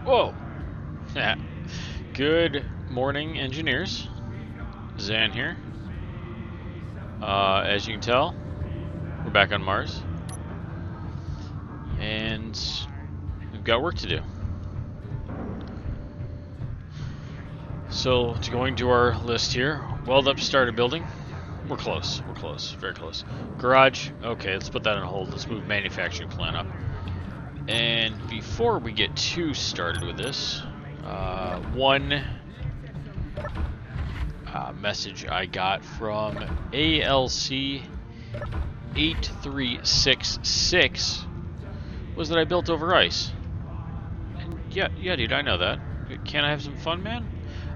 Whoa! Good morning, engineers. Zan here. As you can tell, we're back on Mars. And we've got work to do. So, going to our list here, weld up, start a building. We're close, very close. Garage, okay, let's put that on hold. Let's move manufacturing plant up. And before we get too started with this, one message I got from ALC 8366 was that I built over ice. And yeah, dude, I know that. Can't I have some fun, man?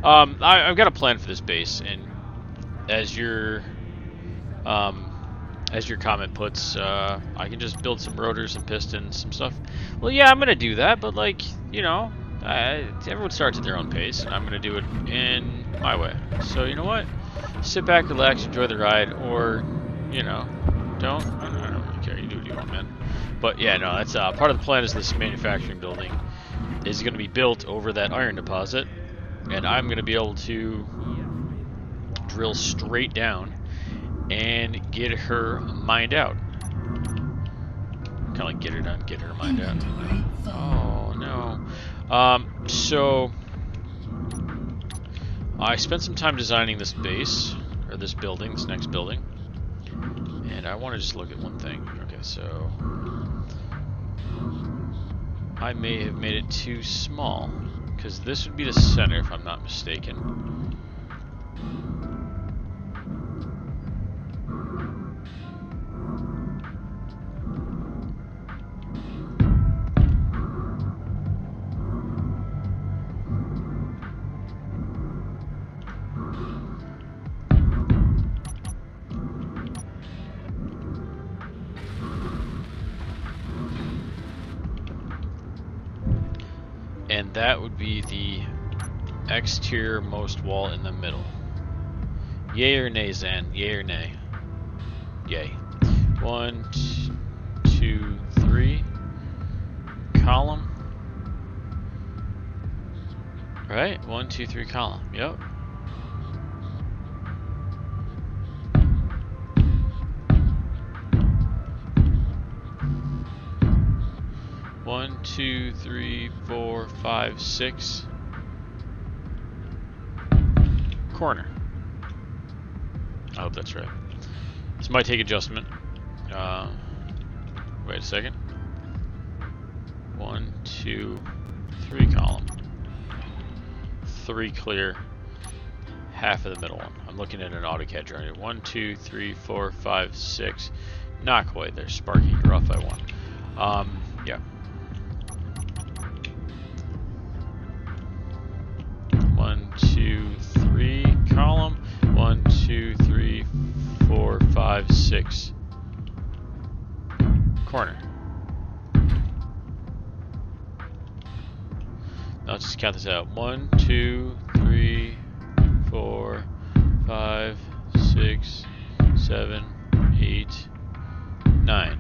I've got a plan for this base, and as your comment puts, I can just build some rotors and pistons, some stuff. Well, yeah, I'm gonna do that, but like, you know, everyone starts at their own pace, and I'm gonna do it in my way. So you know what? Sit back, relax, enjoy the ride, or you know, don't. I don't really care. You do what you want, man. But yeah, no, that's part of the plan. Is this manufacturing building is going to be built over that iron deposit, and I'm going to be able to drill straight down and get her mined out. Kind of like get her done, get her mined out. Oh no. So I spent some time designing this base, or this building, this next building, and I want to just look at one thing. Okay, so I may have made it too small, because this would be the center if I'm not mistaken. And that would be the exterior most wall in the middle. Yay or nay, Zan? Yay or nay? Yay. 1, 2, 3. Column. Right? 1, 2, 3 column. Yep. One, 2, 3, 4, 5, 6. Corner. I hope that's right. This might take adjustment. Wait a second. 1, 2, 3 column. 3 clear. Half of the middle one. I'm looking at an AutoCAD drawing. 1, 2, 3, 4, 5, 6. Not quite there. Sparky, you're off by 1. Yeah. 1, 2, 3 column. 1, 2, 3, 4, 5, 6 corner. Now let's just count this out. 1, 2, 3, 4, 5, 6, 7, 8, 9.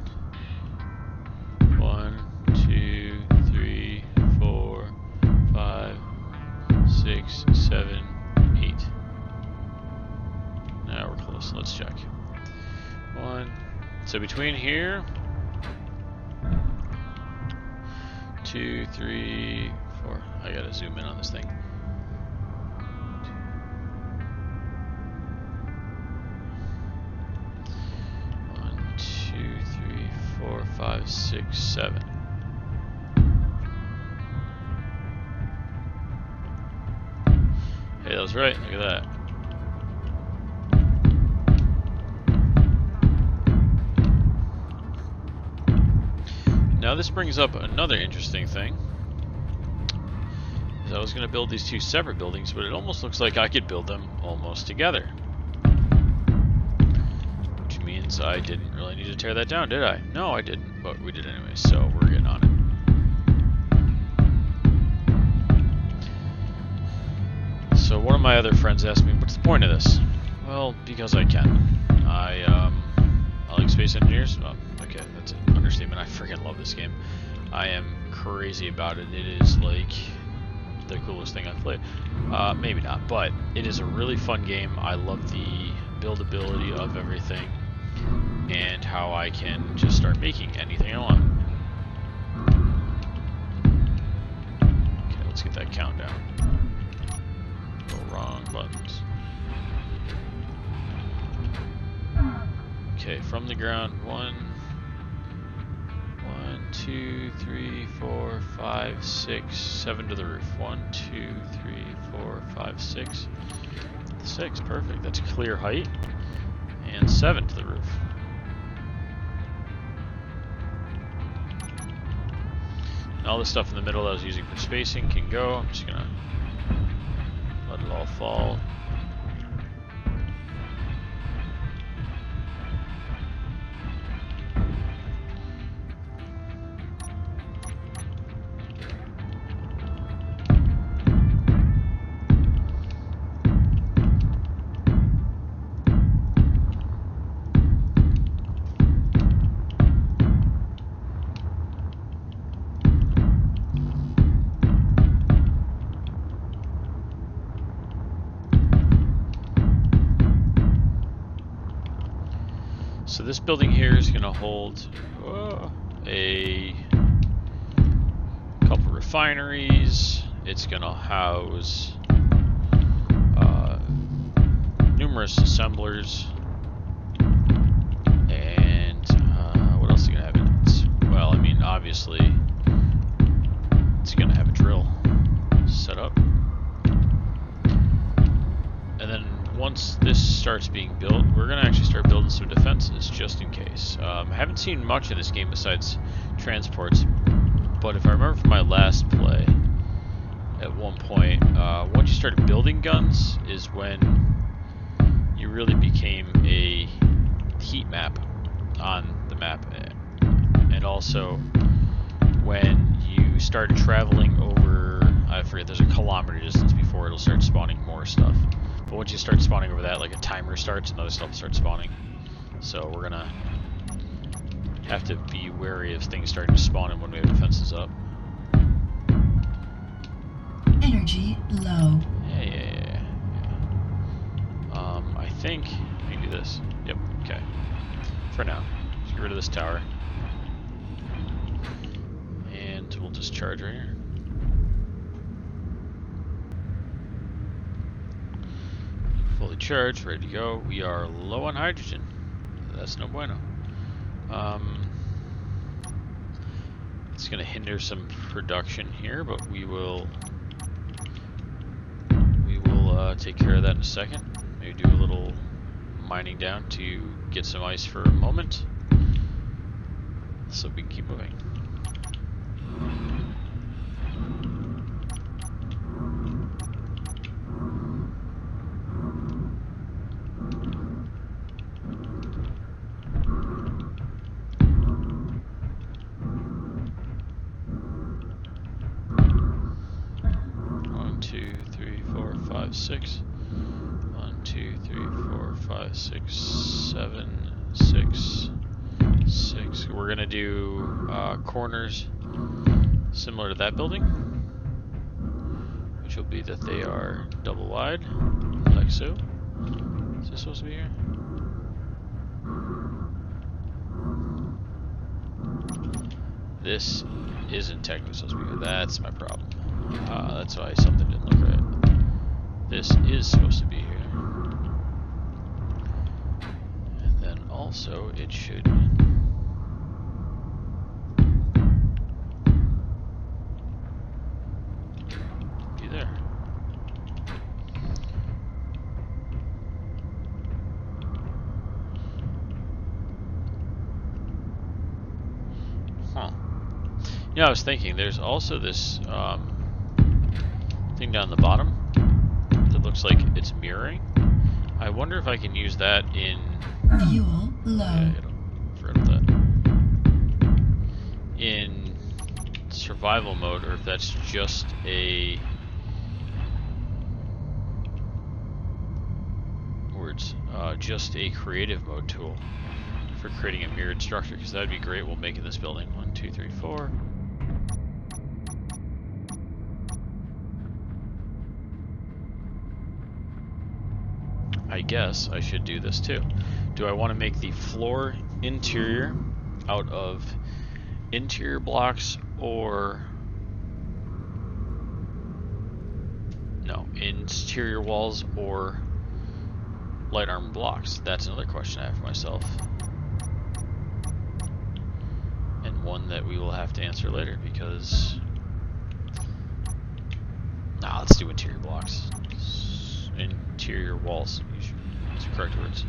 1, 2, 3, 4, 5, 6, 7, 8. Now we're close. Let's check. 1. So between here, 2, 3, 4. I gotta zoom in on this thing. 1, 2, 3, 4, 5, 6, 7. Hey, that was right. Look at that. Now this brings up another interesting thing. I was going to build these two separate buildings, but it almost looks like I could build them almost together. Which means I didn't really need to tear that down, did I? No, I didn't, but we did anyway, so we're getting on it. So one of my other friends asked me, what's the point of this? Well, because I can. I like space engineers. Oh, okay, that's an understatement. I freaking love this game. I am crazy about it. It is like the coolest thing I've played. Maybe not, but it is a really fun game. I love the buildability of everything and how I can just start making anything I want. Okay, let's get that countdown. Go wrong buttons. Okay, from the ground, 1, 2, 3, 4, 5, 6, 7 to the roof. 1, 2, 3, 4, 5, 6. 6, perfect. That's clear height. And 7 to the roof. And all the stuff in the middle that I was using for spacing can go. I'm just gonna let it all fall. So this building here is going to hold a couple refineries. It's going to house numerous assemblers. And what else is it going to have in it? Well, I mean, obviously, it's going to have a drill set up. And then once this starts being built, we're going to actually start building some defenses just in case. I haven't seen much in this game besides transports, but if I remember from my last play, at one point, once you started building guns is when you really became a heat map on the map, and also when you started traveling over, I forget, there's a kilometer distance before it'll start spawning more stuff. But once you start spawning over that, like a timer starts and other stuff starts spawning. So we're gonna have to be wary of things starting to spawn in when we have defenses up. Energy low. Yeah. I think we can do this. Yep, okay. For now. Let's get rid of this tower. And we'll just charge right here. Fully charged, ready to go. We are low on hydrogen. That's no bueno. It's going to hinder some production here, but we will take care of that in a second. Maybe do a little mining down to get some ice for a moment, so we can keep moving. Six. 1, 2, 3, 4, 5, 6, 7, 6, 6. We're gonna do corners similar to that building, which will be that they are double wide, like so. Is this supposed to be here? This isn't technically supposed to be here. That's my problem. That's why something didn't look right. This is supposed to be here. And then also it should be there. Huh. Yeah, I was thinking there's also this thing down the bottom. Looks like it's mirroring. I wonder if I can use that in fuel low. Yeah, forget that. In survival mode, or if that's just a just a creative mode tool for creating a mirrored structure, because that'd be great. We'll make it this building. 1, 2, 3, 4. I guess I should do this too. Do I want to make the floor interior out of interior blocks or no, interior walls or light armor blocks? That's another question I have for myself. And one that we will have to answer later because... Nah, let's do interior blocks. Interior walls. Those are correct words.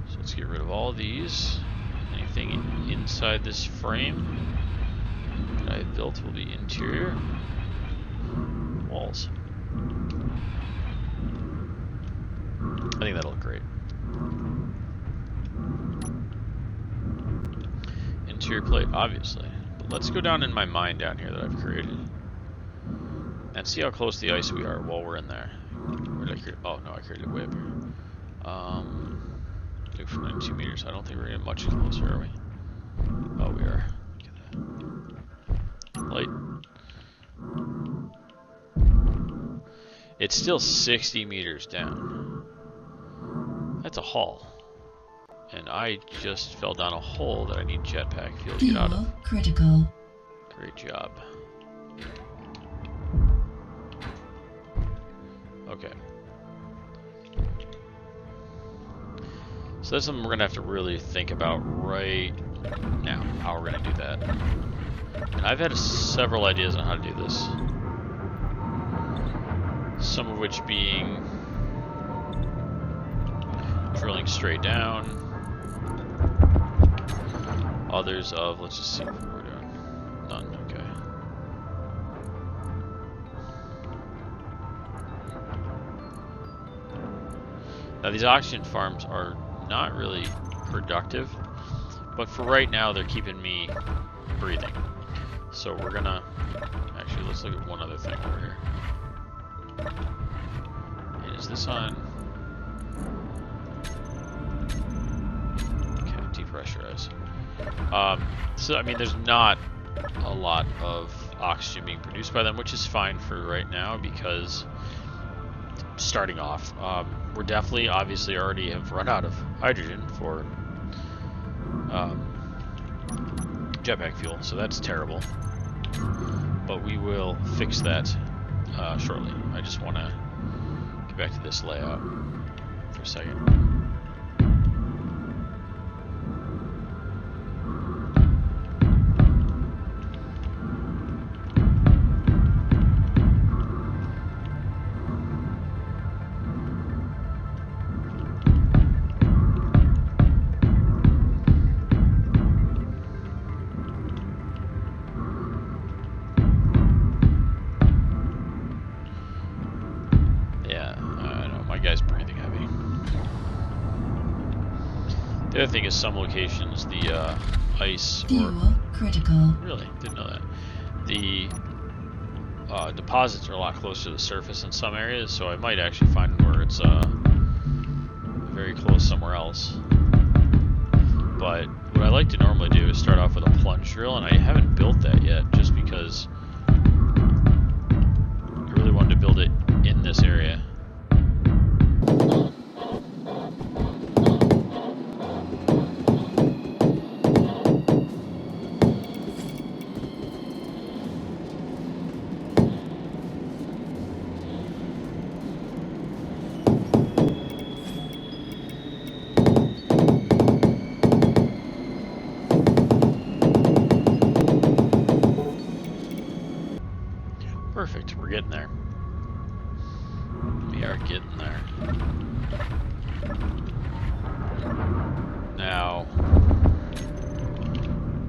So let's get rid of all these. Anything inside this frame that I built will be interior walls. I think that'll look great. Interior plate, obviously. But let's go down in my mine down here that I've created and see how close to the ice we are while we're in there. Where did I create? Oh no, I created it way up here. Look for 92 meters. I don't think we're getting much closer, are we? Oh, we are. Look at that. Light. It's still 60 meters down. That's a haul. And I just fell down a hole that I need jetpack fuel to get out of. Critical. Great job. Okay. So that's something we're gonna have to really think about right now, how we're gonna do that. And I've had several ideas on how to do this. Some of which being drilling straight down. Others of, let's just see what we're doing. None, okay. Now these oxygen farms are not really productive, but for right now they're keeping me breathing. So we're gonna, actually let's look at one other thing over here. And is this on? Okay, depressurize. So I mean there's not a lot of oxygen being produced by them, which is fine for right now because starting off, we're definitely obviously already have run out of hydrogen for jetpack fuel, so that's terrible. But we will fix that shortly. I just want to get back to this layout for a second. The other thing is some locations, the ice Fuel critical. Really? Didn't know that. The deposits are a lot closer to the surface in some areas, so I might actually find where it's very close somewhere else. But what I like to normally do is start off with a plunge drill, and I haven't built that yet just because I really wanted to build it in this area. Perfect, we're getting there. We are getting there. Now,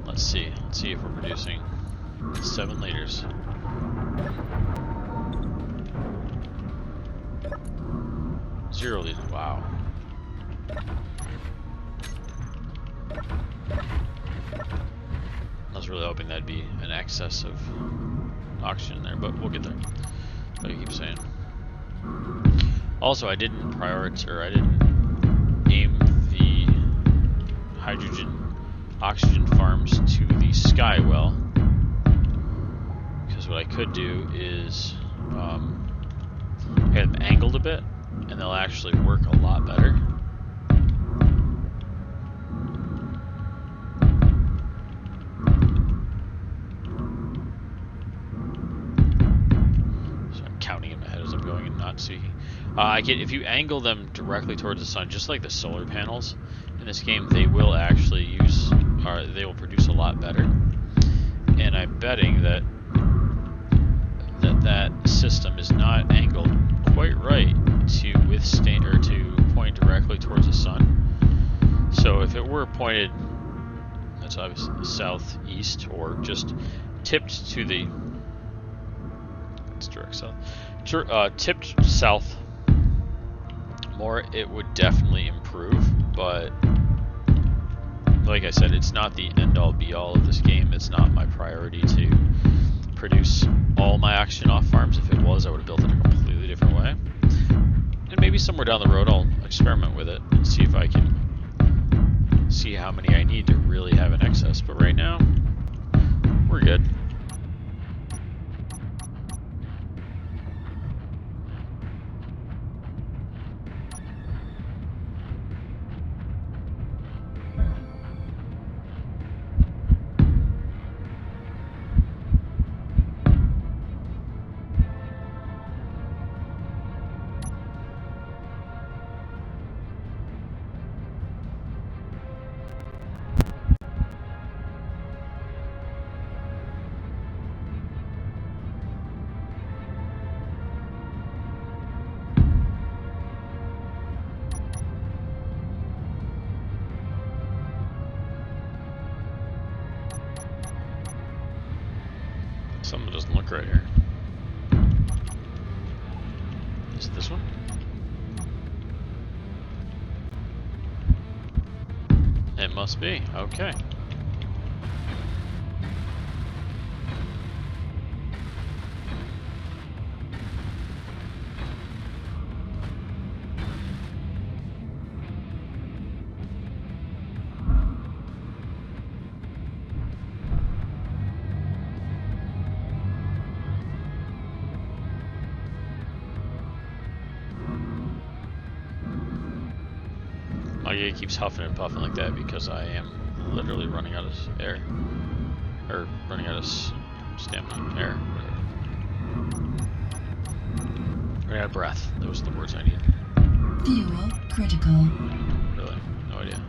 let's see if we're producing 7 liters. Zero liters, wow. I was really hoping that'd be an excess of oxygen there, but we'll get there. Like I keep saying. Also, I didn't prioritize, or I didn't aim the hydrogen oxygen farms to the skywell. Because what I could do is get them angled a bit, and they'll actually work a lot better. So I'm counting in my head as I'm going and not seeing. If you angle them directly towards the sun, just like the solar panels in this game, they will actually they will produce a lot better. And I'm betting that that system is not angled quite right to withstand or to point directly towards the sun. So if it were pointed, that's obviously southeast, or just tipped to the, it's direct south, tipped south more, it would definitely improve. But like I said, it's not the end-all be-all of this game. It's not my priority to produce all my oxygen off farms. If it was, I would have built it a completely different way. And maybe somewhere down the road I'll experiment with it and see if I can see how many I need to really have an excess. But right now, we're good. Something doesn't look right here. Is it this one? It must be. Okay. Oh yeah, he keeps huffing and puffing like that because I am literally running out of air. Or running out of stamina, air, whatever. Running out of breath. Those are the words I need. Fuel critical. Really? No idea.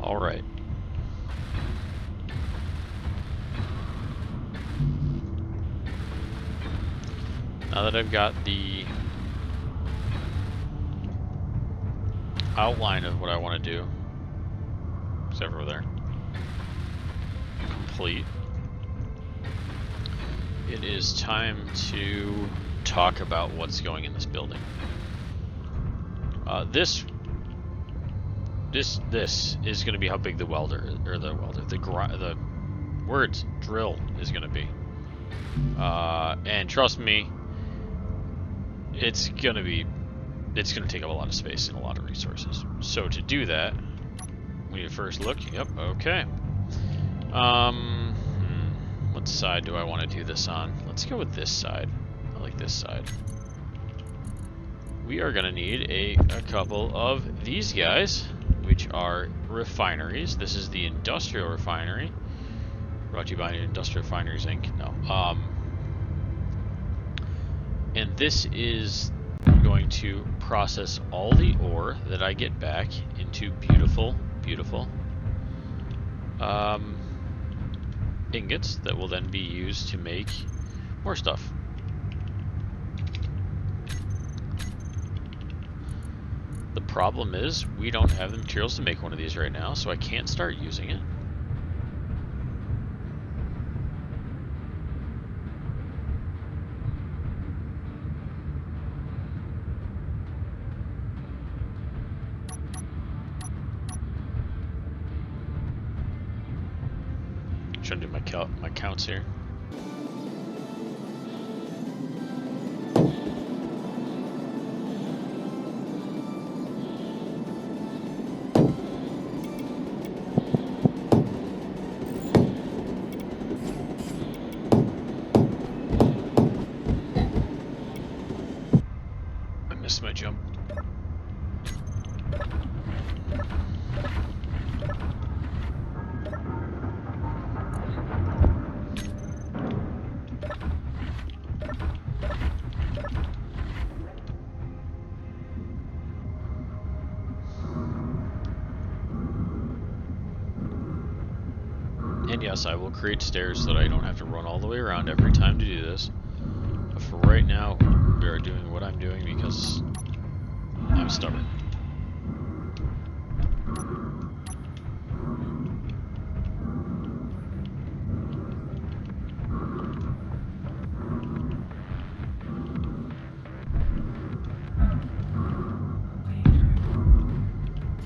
Alright. Now that I've got the outline of what I want to do, except over there, complete, it is time to talk about what's going in this building. This is going to be how big the the drill is going to be. And trust me, it's going to take up a lot of space and a lot of resources. So to do that, we need to first look. Yep, okay. What side do I want to do this on? Let's go with this side. I like this side. We are going to need a couple of these guys, which are refineries. This is the industrial refinery, brought to you by Industrial Refineries Inc. No. And this is going to process all the ore that I get back into beautiful, beautiful ingots that will then be used to make more stuff. The problem is we don't have the materials to make one of these right now, so I can't start using it. Trying to do my counts here. I missed my jump. And yes, I will create stairs so that I don't have to run all the way around every time to do this. But for right now, we are doing what I'm doing because I'm stubborn.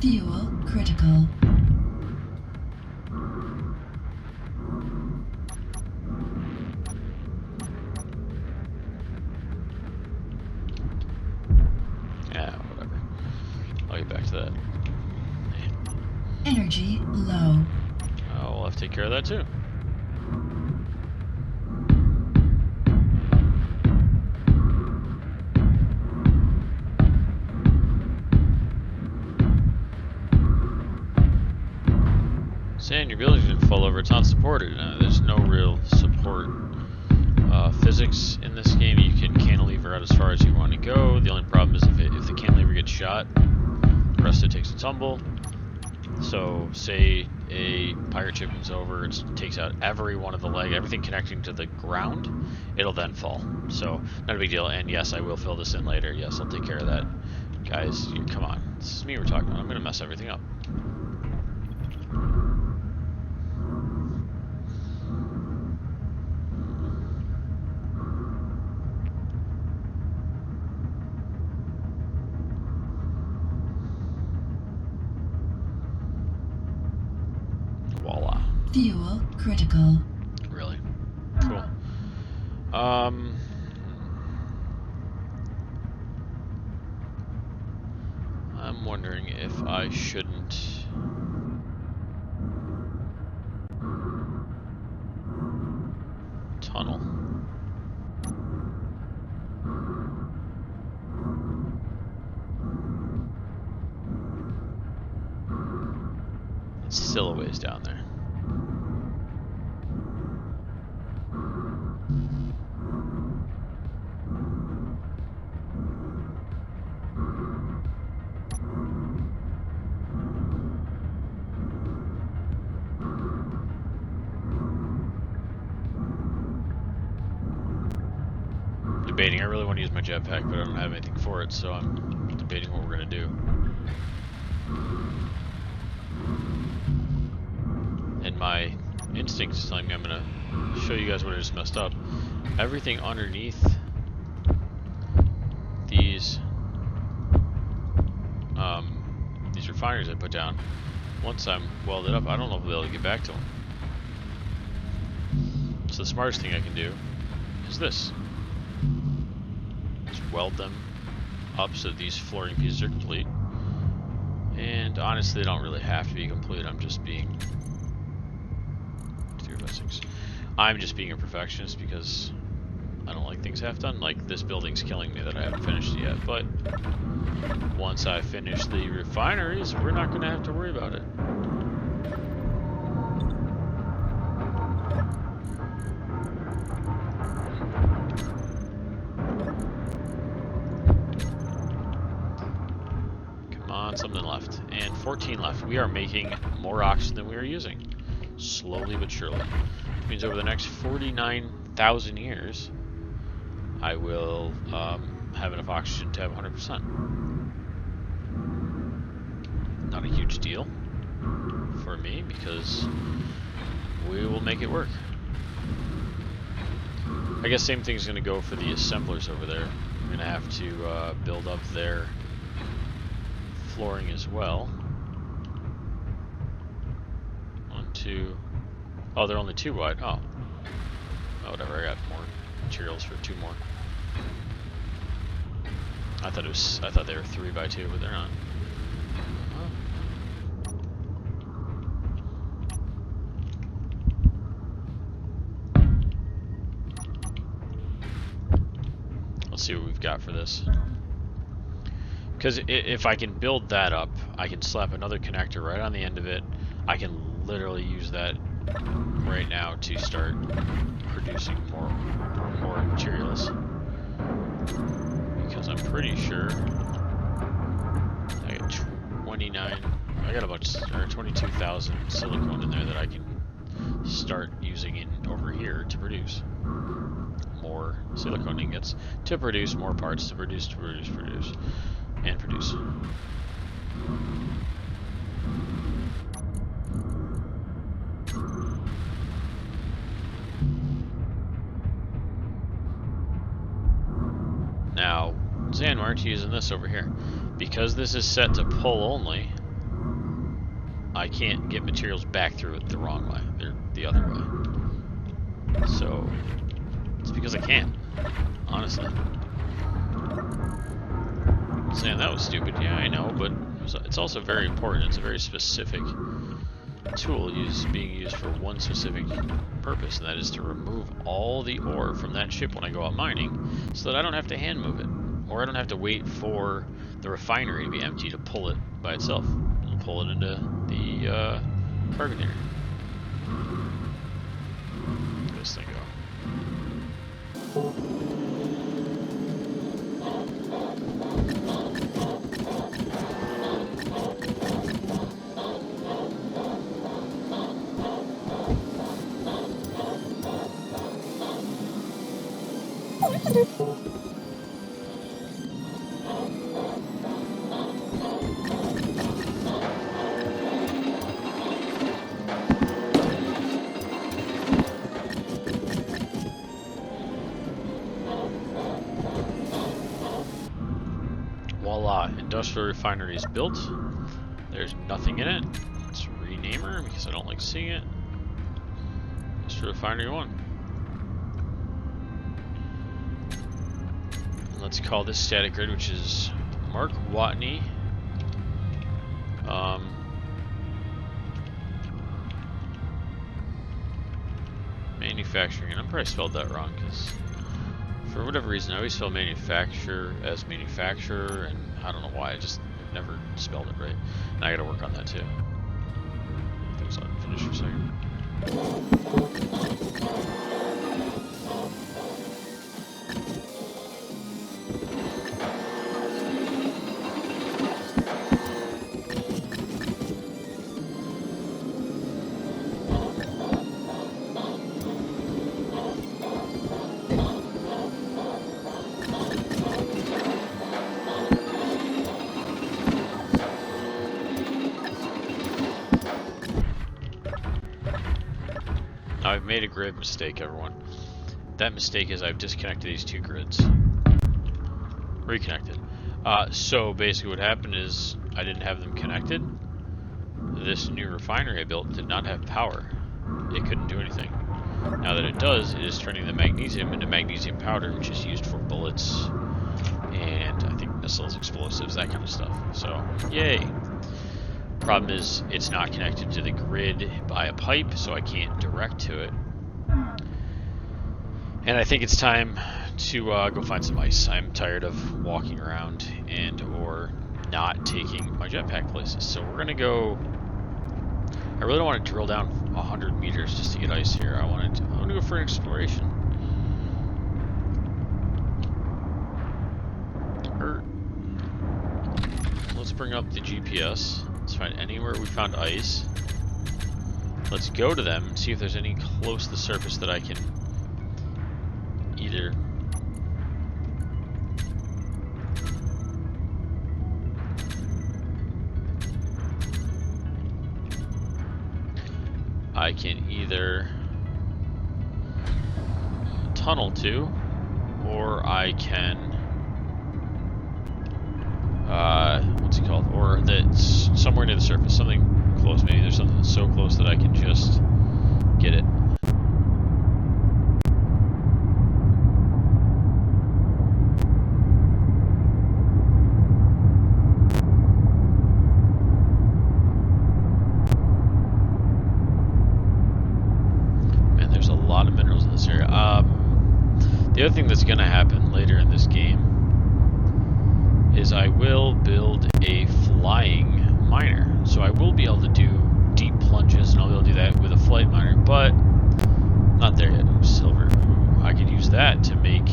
Fuel critical. Yeah, whatever. I'll get back to that. Energy low. Oh, we'll have to take care of that too. Saying your building didn't fall over, it's not supported. There's no real support physics in this game. You can cantilever out as far as you want to go. The only problem is if the cantilever gets shot, the rest of it takes a tumble. So say a pirate ship comes over, it takes out every one of the leg, everything connecting to the ground, it'll then fall. So not a big deal. And yes, I will fill this in later. Yes, I'll take care of that. Guys, come on. This is me we're talking about. I'm gonna mess everything up. Voila. Fuel critical. Really? Cool. I'm wondering if I shouldn't tunnel. It's still a ways down there. Debating. I really want to use my jetpack, but I don't have anything for it, so I'm debating what we're gonna do. And my instinct is telling me I'm gonna show you guys what I just messed up. Everything underneath these refineries I put down, once I'm welded up, I don't know if I'll be able to get back to them. So the smartest thing I can do is this. Just weld them up so these flooring pieces are complete. And honestly, they don't really have to be complete. I'm just being 3 by 6. I'm just being a perfectionist because I don't like things half done. Like, this building's killing me that I haven't finished it yet. But once I finish the refineries, we're not going to have to worry about it. Come on, something left. And 14 left. We are making more oxygen than we are using. Slowly but surely. Which means over the next 49,000 years, I will have enough oxygen to have 100%. not a huge deal for me because we will make it work. I guess same thing's going to go for the assemblers over there. I'm going to have to build up their flooring as well. 1, 2. Oh, they're only 2 wide. Oh. Oh, whatever. I got more materials for 2 more. I thought they were 3 by 2, but they're not. Let's see what we've got for this. Because if I can build that up, I can slap another connector right on the end of it. I can literally use that right now to start producing more materials. Because I'm pretty sure I got 29. I got about 22,000 silicone in there that I can start using in over here to produce more silicone ingots, to produce more parts, to produce, and produce. Now, Zanrith using this over here. Because this is set to pull only, I can't get materials back through it the wrong way. They're the other way. So, it's because I can't, honestly. Saying that was stupid, yeah, I know, but it's also very important. It's a very specific tool being used for one specific purpose, and that is to remove all the ore from that ship when I go out mining, so that I don't have to hand move it, or I don't have to wait for the refinery to be empty to pull it by itself. I'll pull it into the carbonator. Let this thing go. Voila, industrial refinery is built. There's nothing in it. Let's rename her because I don't like seeing it. Industrial refinery 1. Let's call this static grid, which is Mark Watney. Manufacturing, and I'm probably spelled that wrong because for whatever reason I always spell manufacturer as manufacturer, and I don't know why, I just never spelled it right. And I gotta work on that too. Things on finish for a second. I've made a grave mistake, everyone. That mistake is I've disconnected these 2 grids. Reconnected. So basically what happened is I didn't have them connected. This new refinery I built did not have power. It couldn't do anything. Now that it does, it is turning the magnesium into magnesium powder, which is used for bullets and I think missiles, explosives, that kind of stuff. So, yay! Problem is, it's not connected to the grid by a pipe, so I can't direct to it. And I think it's time to go find some ice. I'm tired of walking around and or not taking my jetpack places. So we're gonna go. I really don't want to drill down 100 meters just to get ice here. I want to go for an exploration. Let's bring up the GPS. Let's find anywhere we found ice. Let's go to them and see if there's any close to the surface that I can either I can either tunnel to, or I can, what's it called? Or that's somewhere near the surface, something close. Maybe there's something so close that I can just get it. Man, there's a lot of minerals in this area. The other thing that's going to happen later in this game is I will build a flying miner. So I will be able to do deep plunges, and I'll be able to do that with a flight miner, but not there yet. Silver. Ooh, I could use that to make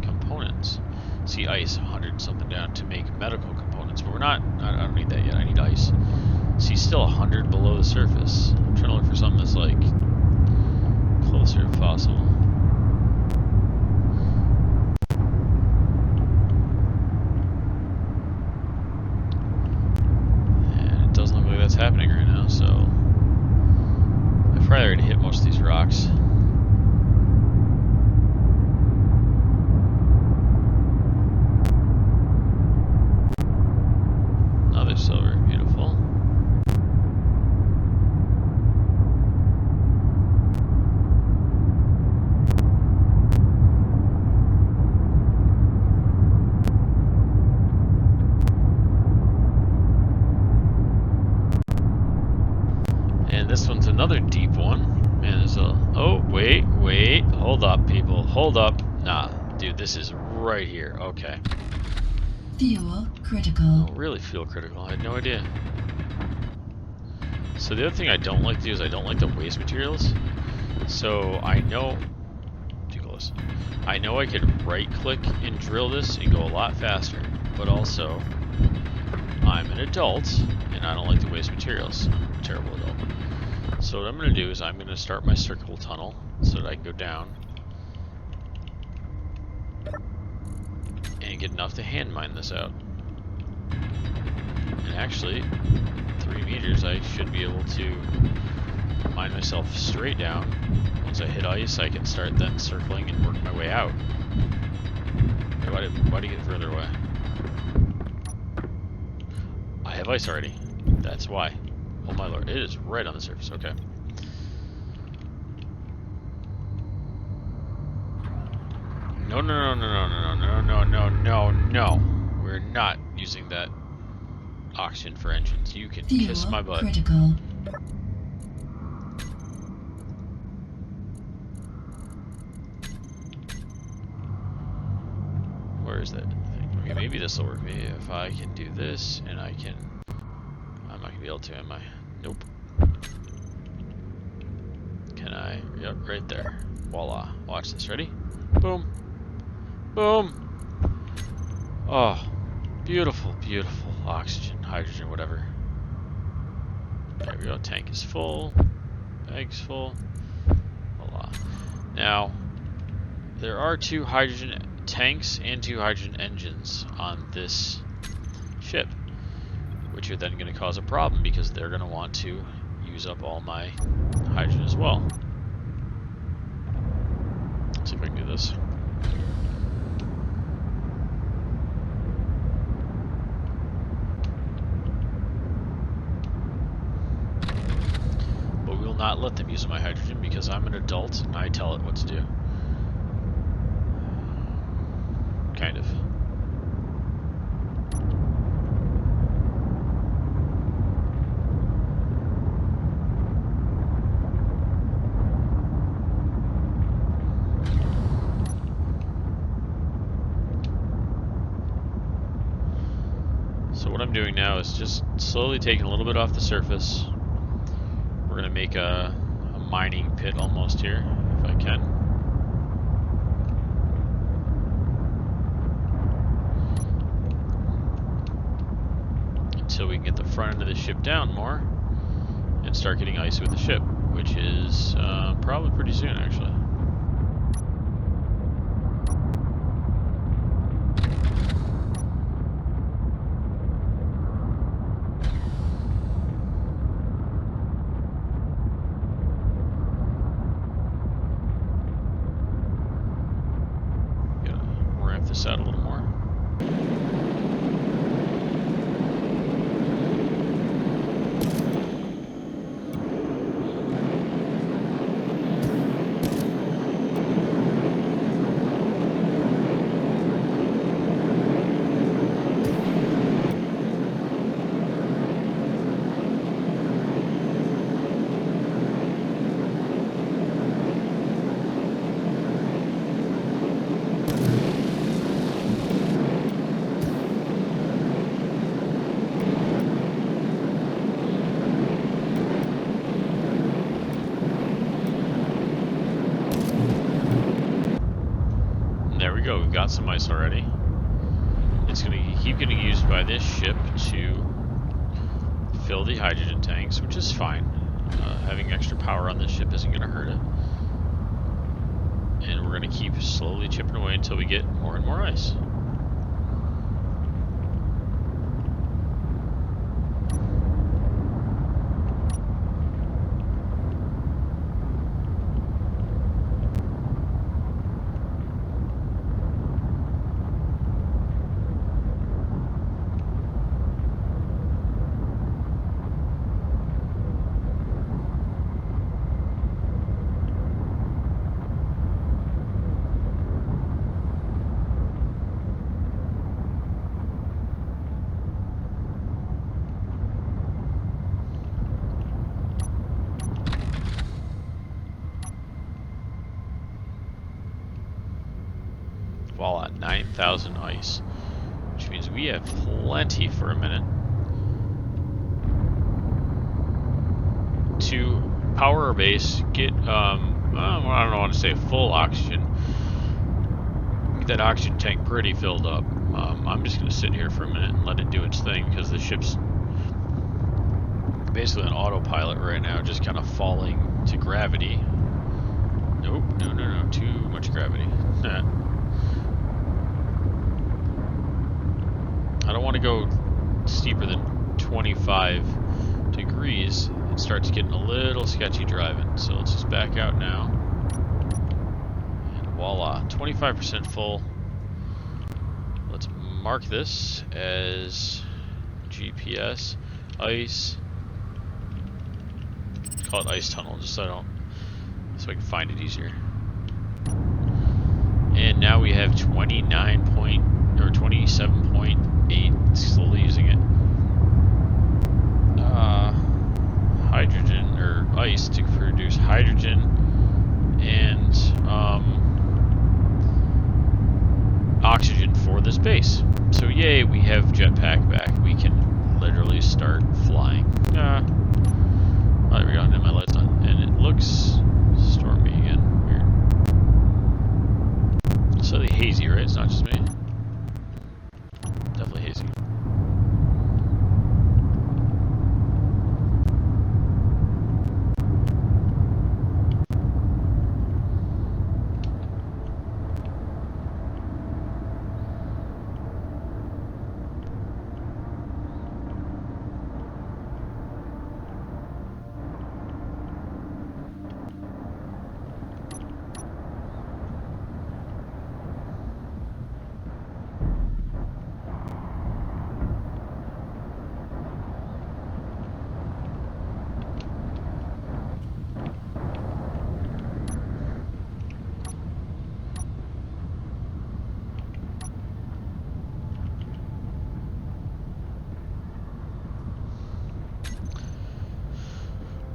components. See, ice, 100 something down to make medical components, but we're not, I don't need that yet. I need ice. See, still 100 below the surface. I'm trying to look for something that's like closer if possible. That's happening right now, so I've probably already hit most of these rocks. Another silver, beautiful. This one's another deep one. Man, there's a... Oh, wait. Hold up, people. Hold up. Nah, dude, this is right here. Okay. Fuel critical. Oh, really fuel critical. I had no idea. So the other thing I don't like to do is I don't like the waste materials. So I know... Too close. I know I could right-click and drill this and go a lot faster. But also, I'm an adult, and I don't like to waste materials. Terrible adult. So what I'm going to do is I'm going to start my circle tunnel so that I can go down and get enough to hand mine this out. And actually, 3 meters, I should be able to mine myself straight down. Once I hit ice, I can start then circling and work my way out. Why do you get further away? I have ice already. That's why. Oh my lord, it is right on the surface, okay. No. We're not using that oxygen for engines. You can kiss my butt. Critical. Where is that thing? Okay, maybe this will work. Maybe if I can do this and I can... I'm not gonna be able to, am I? Nope. Can I? Yep, right there. Voila. Watch this. Ready? Boom. Boom. Oh, beautiful, beautiful. Oxygen, hydrogen, whatever. There we go. Tank is full. Bag's full. Voila. Now, there are 2 hydrogen tanks and 2 hydrogen engines on this ship, which are then going to cause a problem because they're going to want to use up all my hydrogen as well. Let's see if I can do this. But we will not let them use my hydrogen because I'm an adult and I tell it what to do. Kind of. So what I'm doing now is just slowly taking a little bit off the surface. We're going to make a mining pit almost here, if I can. Until we can get the front end of the ship down more and start getting ice with the ship, which is probably pretty soon, actually. got some ice already. It's going to keep getting used by this ship to fill the hydrogen tanks, which is fine. Having extra power on this ship isn't going to hurt it. And we're going to keep slowly chipping away until we get more and more ice. Voila, 9,000 ice, which means we have plenty for a minute to power our base, get, I don't want to say full oxygen, get that oxygen tank pretty filled up. I'm just going to sit here for a minute and let it do its thing, because the ship's basically on autopilot right now, just kind of falling to gravity. Nope, no, too much gravity. I don't want to go steeper than 25 degrees. It starts getting a little sketchy driving. So let's just back out now. And voila, 25% full. Let's mark this as GPS, ice. Call it ice tunnel, just so I can find it easier. And now we have 27.8, slowly using it. Hydrogen, or ice, to produce hydrogen and oxygen for this base. So yay, we have jetpack back. We can literally start flying. Oh, there we go, and my light's on. And it looks stormy again. Weird. It's slightly hazy, right? It's not just me. Definitely hazy.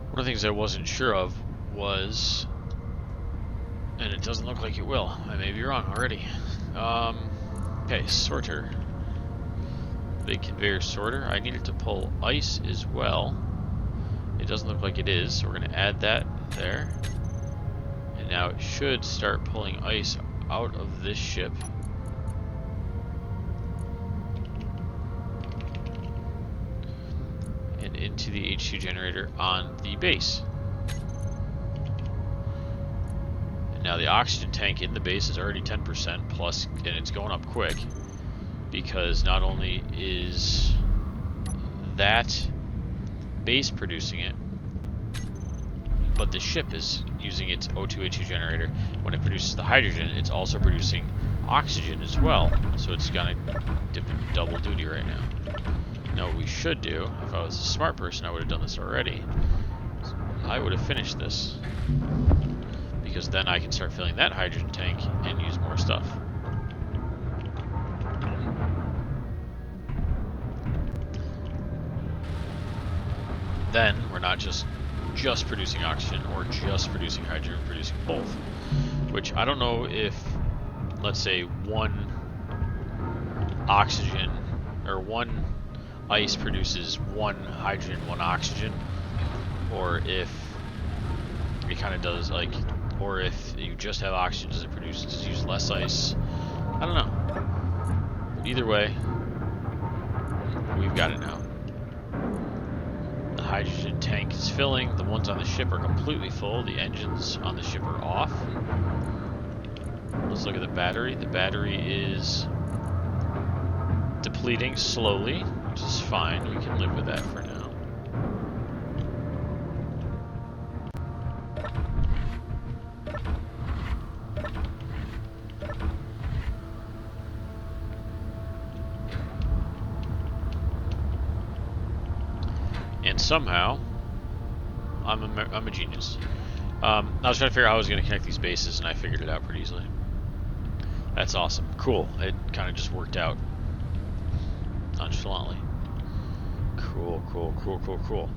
One of the things I wasn't sure of was, and it doesn't look like it will, I may be wrong already. Okay, sorter. Big conveyor sorter. I needed to pull ice as well. It doesn't look like it is, so we're going to add that there. And now it should start pulling ice out of this ship. And into the H2 generator on the base. And now the oxygen tank in the base is already 10% plus, and it's going up quick, because not only is that base producing it, but the ship is using its O2H2 generator. When it produces the hydrogen, it's also producing oxygen as well. So it's gonna dip in double duty right now. Now what we should do, if I was a smart person, I would have done this already. I would have finished this, because then I can start filling that hydrogen tank and use more stuff. Then we're not just producing oxygen or just producing hydrogen, we're producing both. Which I don't know if, let's say, one oxygen or one ice produces one hydrogen, one oxygen, or if it kind of does, like, or if you just have oxygen, does it use less ice? I don't know. But either way, we've got it now. The hydrogen tank is filling. The ones on the ship are completely full. The engines on the ship are off. Let's look at the battery. The battery is depleting slowly, which is fine. We can live with that for now. And somehow, I'm a genius. I was trying to figure out how I was going to connect these bases, and I figured it out pretty easily. That's awesome. Cool. It kind of just worked out nonchalantly. Cool, cool, cool, cool, cool.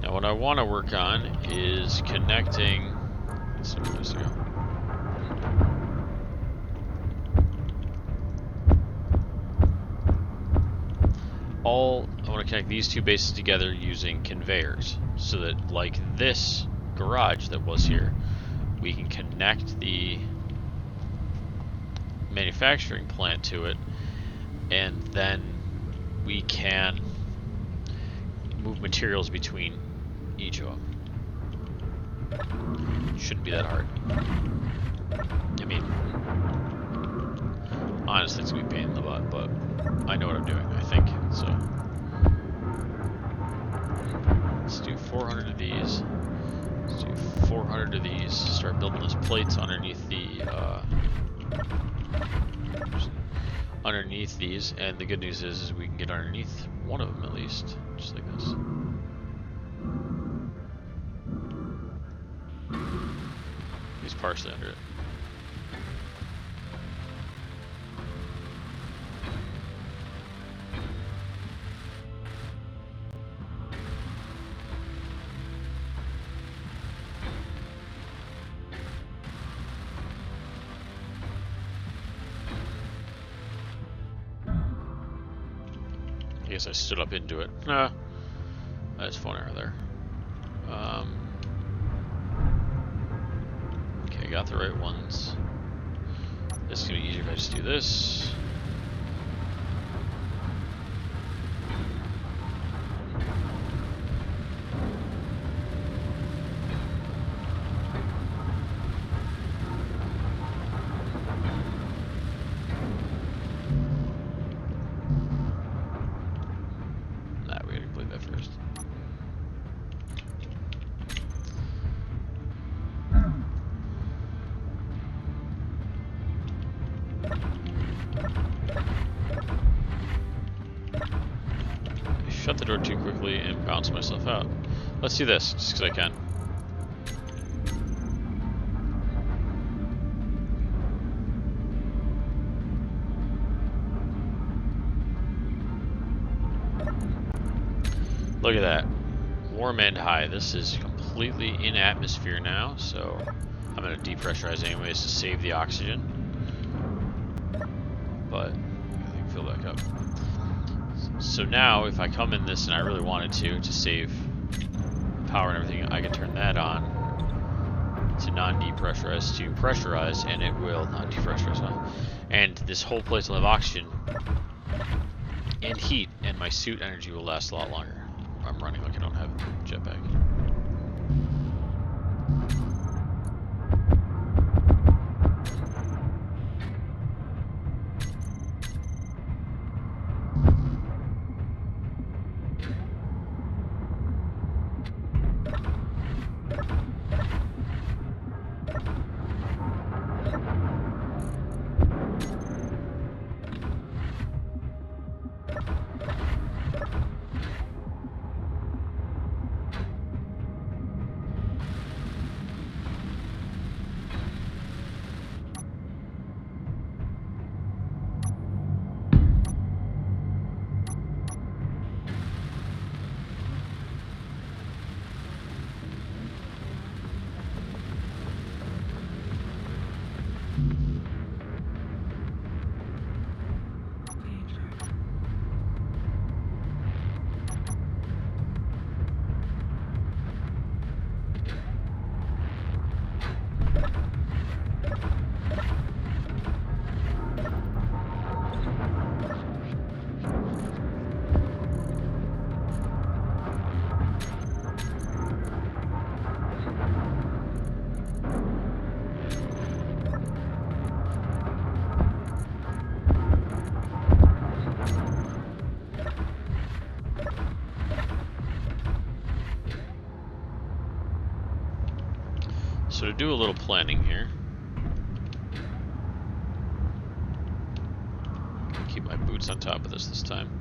Now what I want to work on is connecting... Let's see where this to go. I want to connect these two bases together using conveyors, so that, like this garage that was here, we can connect the manufacturing plant to it, and then we can move materials between each of them. Shouldn't be that hard. I mean, honestly, it's gonna be a pain in the butt, but I know what I'm doing, I think. So let's do 400 of these. Let's do 400 of these. Start building those plates underneath underneath these. And the good news is we can get underneath one of them at least, just like this. At least partially under it. I guess I stood up into it. Nah, that's phone error there. Okay, got the right ones. This is gonna be easier if I just do this. Shut the door too quickly and bounce myself out. Let's do this, just because I can. Look at that. Warm and high. This is completely in atmosphere now, so I'm going to depressurize anyways to save the oxygen. But I think fill back up. So now, if I come in this and I really wanted to save power and everything, I can turn that on to non-depressurize to pressurized, and it will not depressurize. And this whole place will have oxygen and heat, and my suit energy will last a lot longer. I'm running like I don't have a jetpack. So to do a little planning here, keep my boots on top of this time.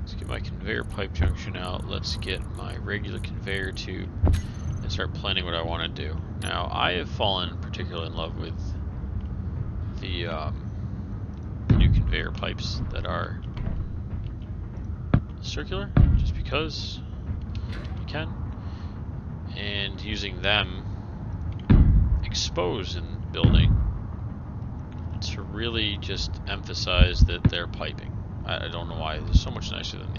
Let's get my conveyor pipe junction out. Let's get my regular conveyor tube and start planning what I want to do. Now, I have fallen particularly in love with the new conveyor pipes that are circular, just because you can, and using them exposed in building to really just emphasize that they're piping. I don't know why. They're so much nicer than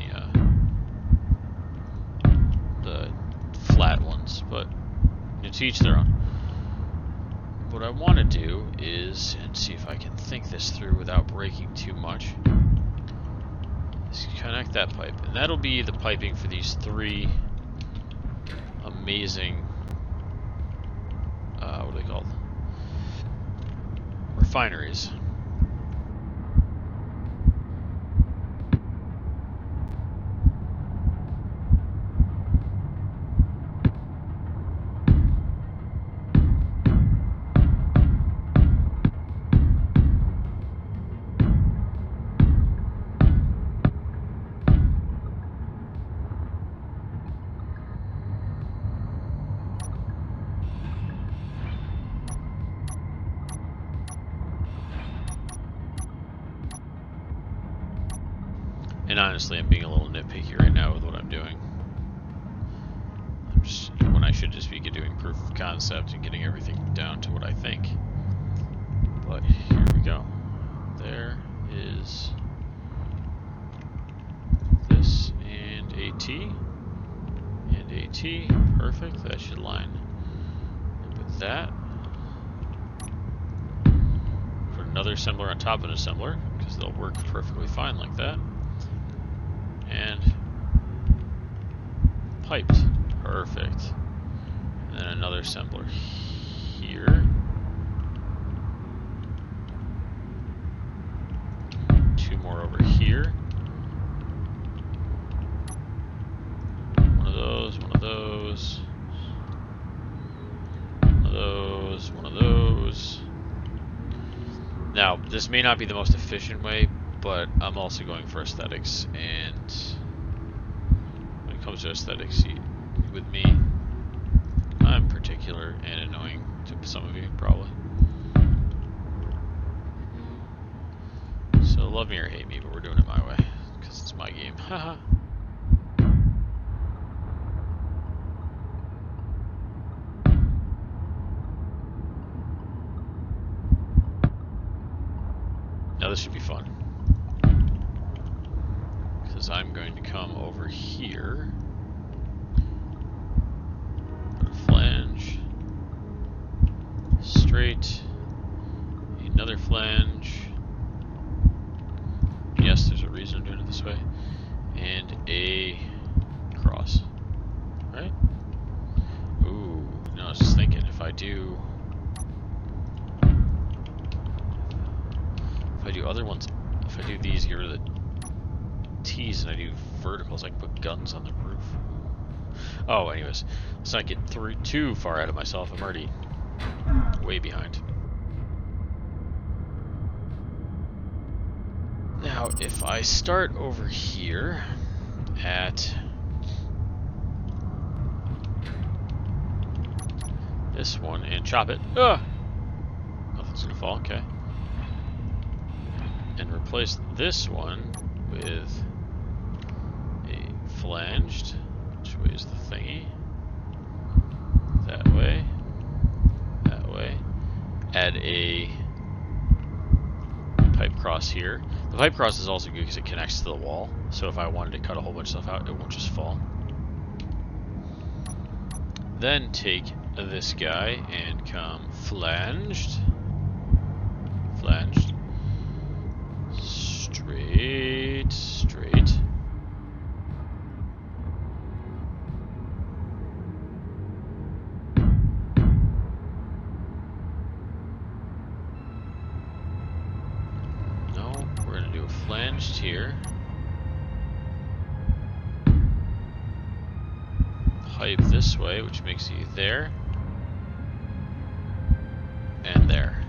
the flat ones, but to each their own. What I want to do is, and see if I can think this through without breaking too much, is connect that pipe, and that'll be the piping for these three amazing, what are they called? Refineries. And honestly, I'm being a little nitpicky right now with what I'm doing. When I should just be doing proof of concept and getting everything down to what I think. But here we go. There is this and AT. And AT. Perfect. That should line up with that. Put another assembler on top of an assembler, because they'll work perfectly fine like that. And piped. Perfect. And then another assembler here. Two more over here. One of those, one of those. One of those, one of those. Now, this may not be the most efficient way, but I'm also going for aesthetics, and when it comes to aesthetics, with me, I'm particular and annoying to some of you, probably. So love me or hate me, but we're doing it my way, because it's my game. Haha. Now this should be fun. I'm going to come over here, put a flange, straight, another flange, yes, there's a reason I'm doing it this way, and a cross, right? Ooh, no, I was just thinking, if I do other ones, if I do these, get rid of the T's and I do verticals, I can put guns on the roof. Oh, anyways, let's not get too far out of myself. I'm already way behind. Now, if I start over here at this one and chop it, nothing's gonna fall, okay. And replace this one with a flanged, which way is the thingy? That way, that way. Add a pipe cross here. The pipe cross is also good because it connects to the wall, so if I wanted to cut a whole bunch of stuff out, it won't just fall. Then take this guy and come flanged, straight, straight. No, we're gonna do a flanged here. pipe this way, which makes you there. And there.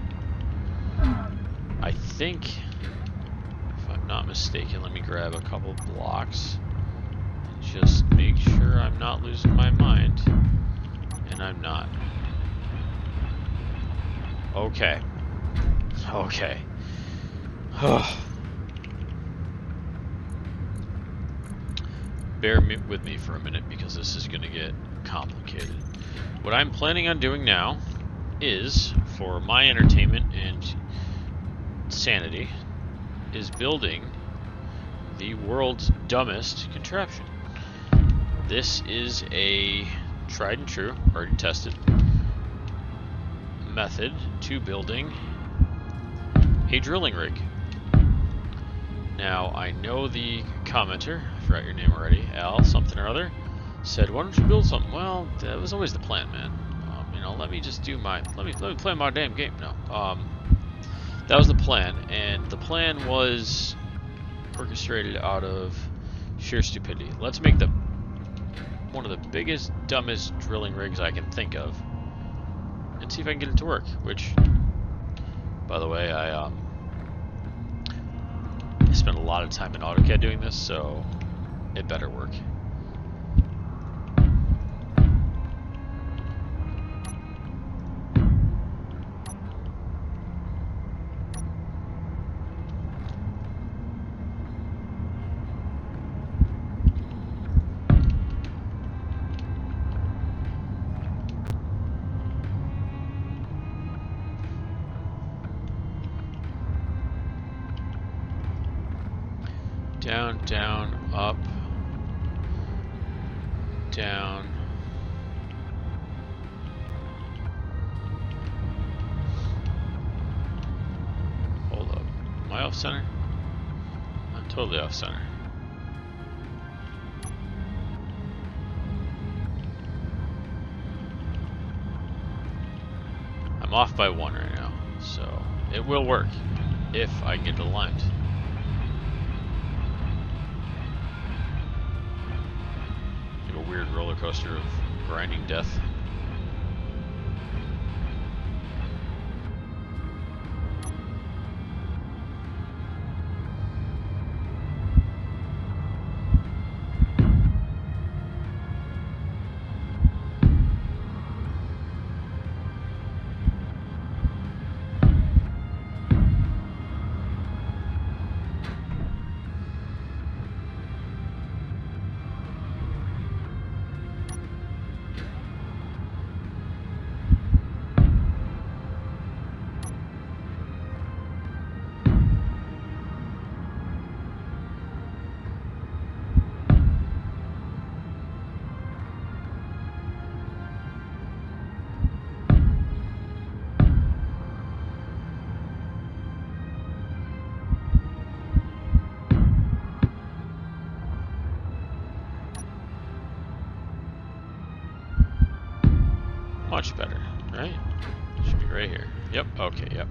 I think, if I'm not mistaken, let me grab a couple blocks and just make sure I'm not losing my mind. And I'm not. Okay. Okay. Bear with me for a minute because this is going to get complicated. What I'm planning on doing now is, for my entertainment and sanity, is building the world's dumbest contraption. This is a tried and true, already tested, method to building a drilling rig. Now, I know the commenter, I forgot your name already, Al something or other, said, why don't you build something? Well, that was always the plan, man. You know, let me just do my, let me play my damn game. No, that was the plan, and the plan was orchestrated out of sheer stupidity. Let's make one of the biggest, dumbest drilling rigs I can think of, and see if I can get it to work. Which, by the way, I spent a lot of time in AutoCAD doing this, so it better work. Down, down, up, down. Hold up. Am I off center? I'm totally off center. I'm off by 1 right now, so it will work if I get it aligned. Like a weird roller coaster of grinding death. Much better, right? Should be right here. Yep, okay, yep.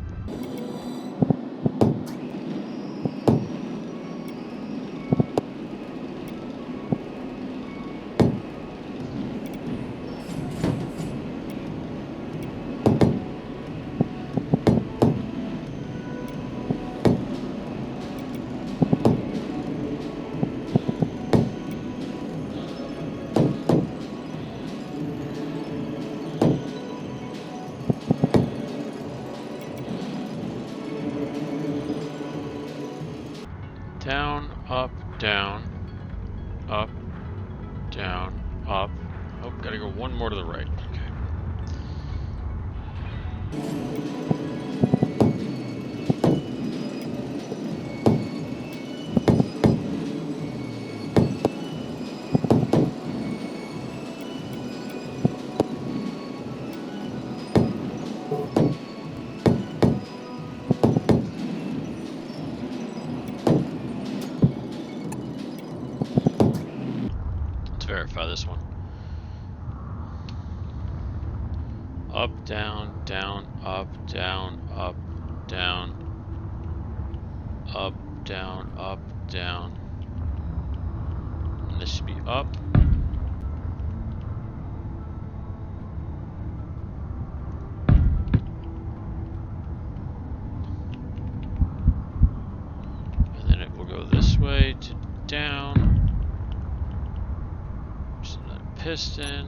Down, up, down, up, down, up. Oh, gotta go one more to the right. Okay. Verify this one. Up, down, down, up, down, up, down, up, down, up, down. And this should be up, down. Just another piston.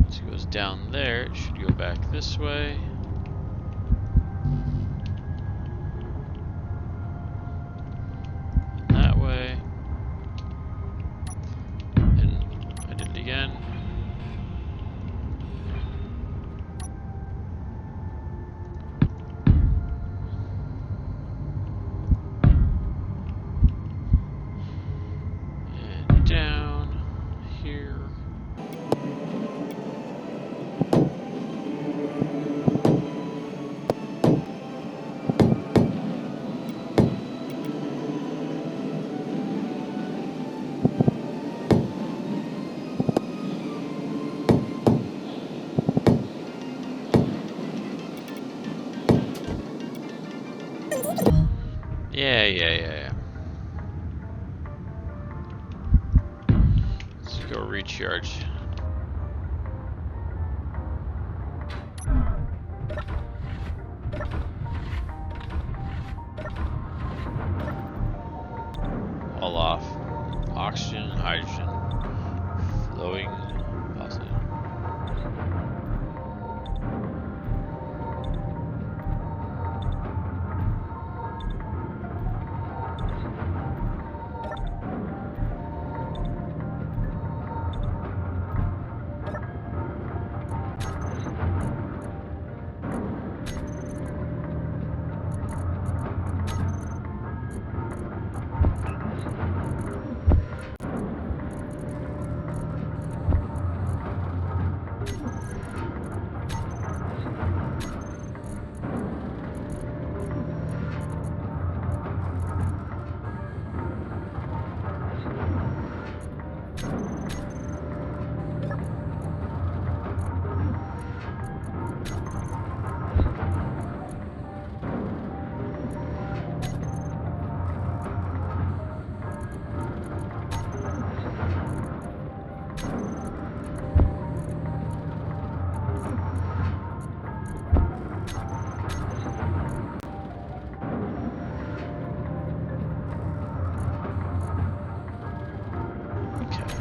Once it goes down there, it should go back this way. And that way. And I did it again. Down here. Yeah. Let's go recharge. All off. Oxygen, hydrogen, flowing positive.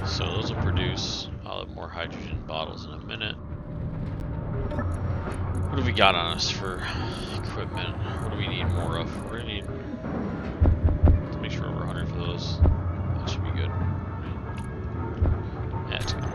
So those will produce, I'll have more hydrogen bottles in a minute. What do we got on us for equipment? What do we need more of? We're gonna need, let's make sure we're 100 for those. That should be good. Yeah, it's good.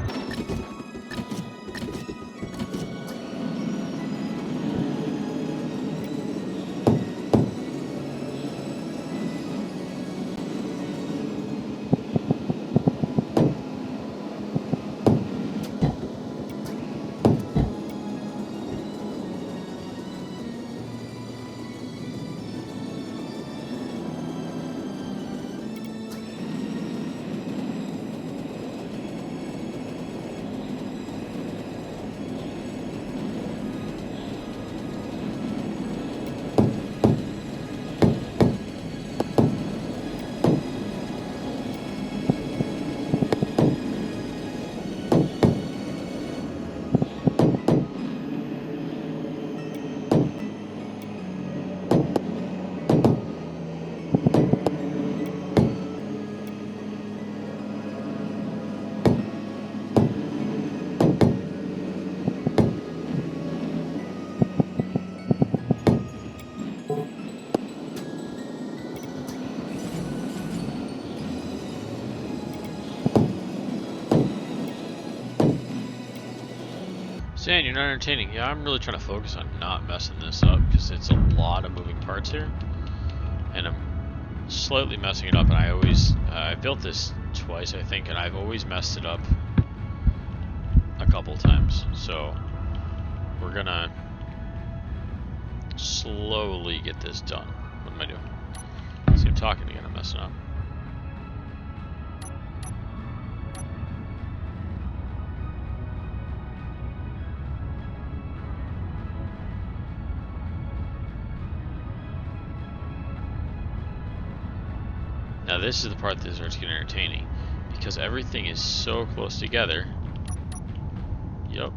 Stan, you're not entertaining. Yeah, I'm really trying to focus on not messing this up because it's a lot of moving parts here, and I'm slightly messing it up. And I built this twice, I think, and I've always messed it up a couple times. So we're gonna slowly get this done. What am I doing? See, I'm talking again. I'm messing up. Now this is the part that starts getting entertaining, because everything is so close together. Yep.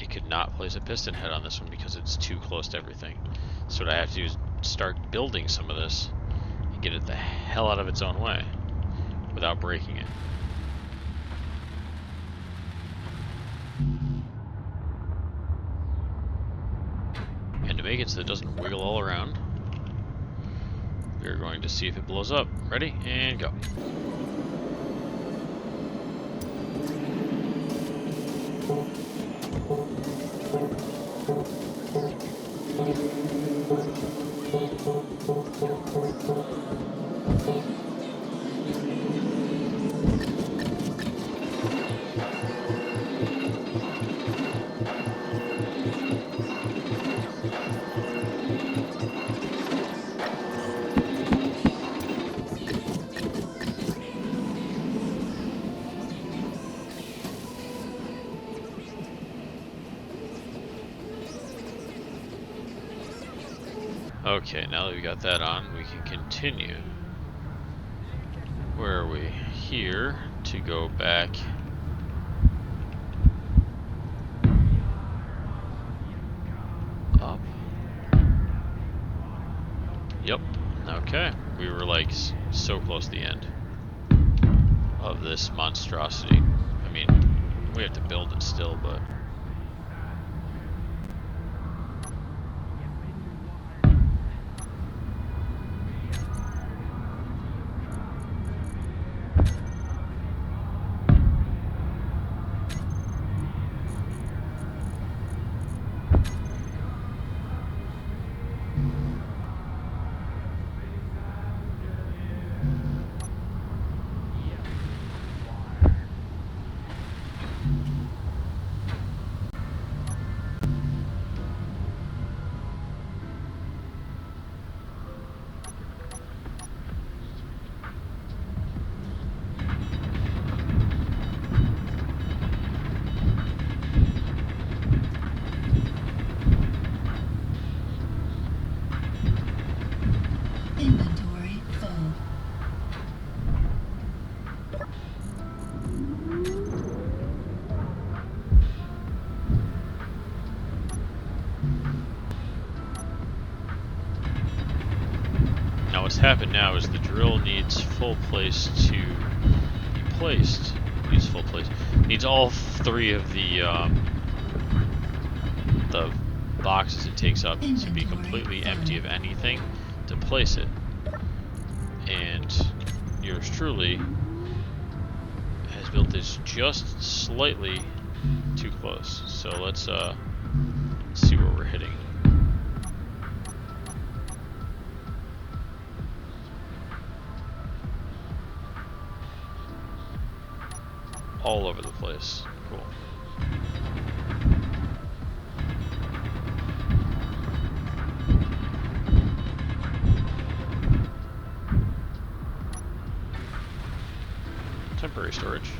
could not place a piston head on this one because it's too close to everything. So what I have to do is start building some of this and get it the hell out of its own way without breaking it. And to make it so it doesn't wiggle all around, we're going to see if it blows up. Ready? And go. Okay, now that we got that on, we can continue. Where are we? Here to go back. Up. Yep. Okay. We were like so close to the end of this monstrosity. I mean, we have to build it still, but... Inventory full. Now what's happened now is the drill needs full place to be placed. Needs full place. Needs all three of the boxes it takes up to be completely empty of anything to place it. And yours truly has built this just slightly too close. So let's see where we're hitting. All over the place. Cool. Temporary storage.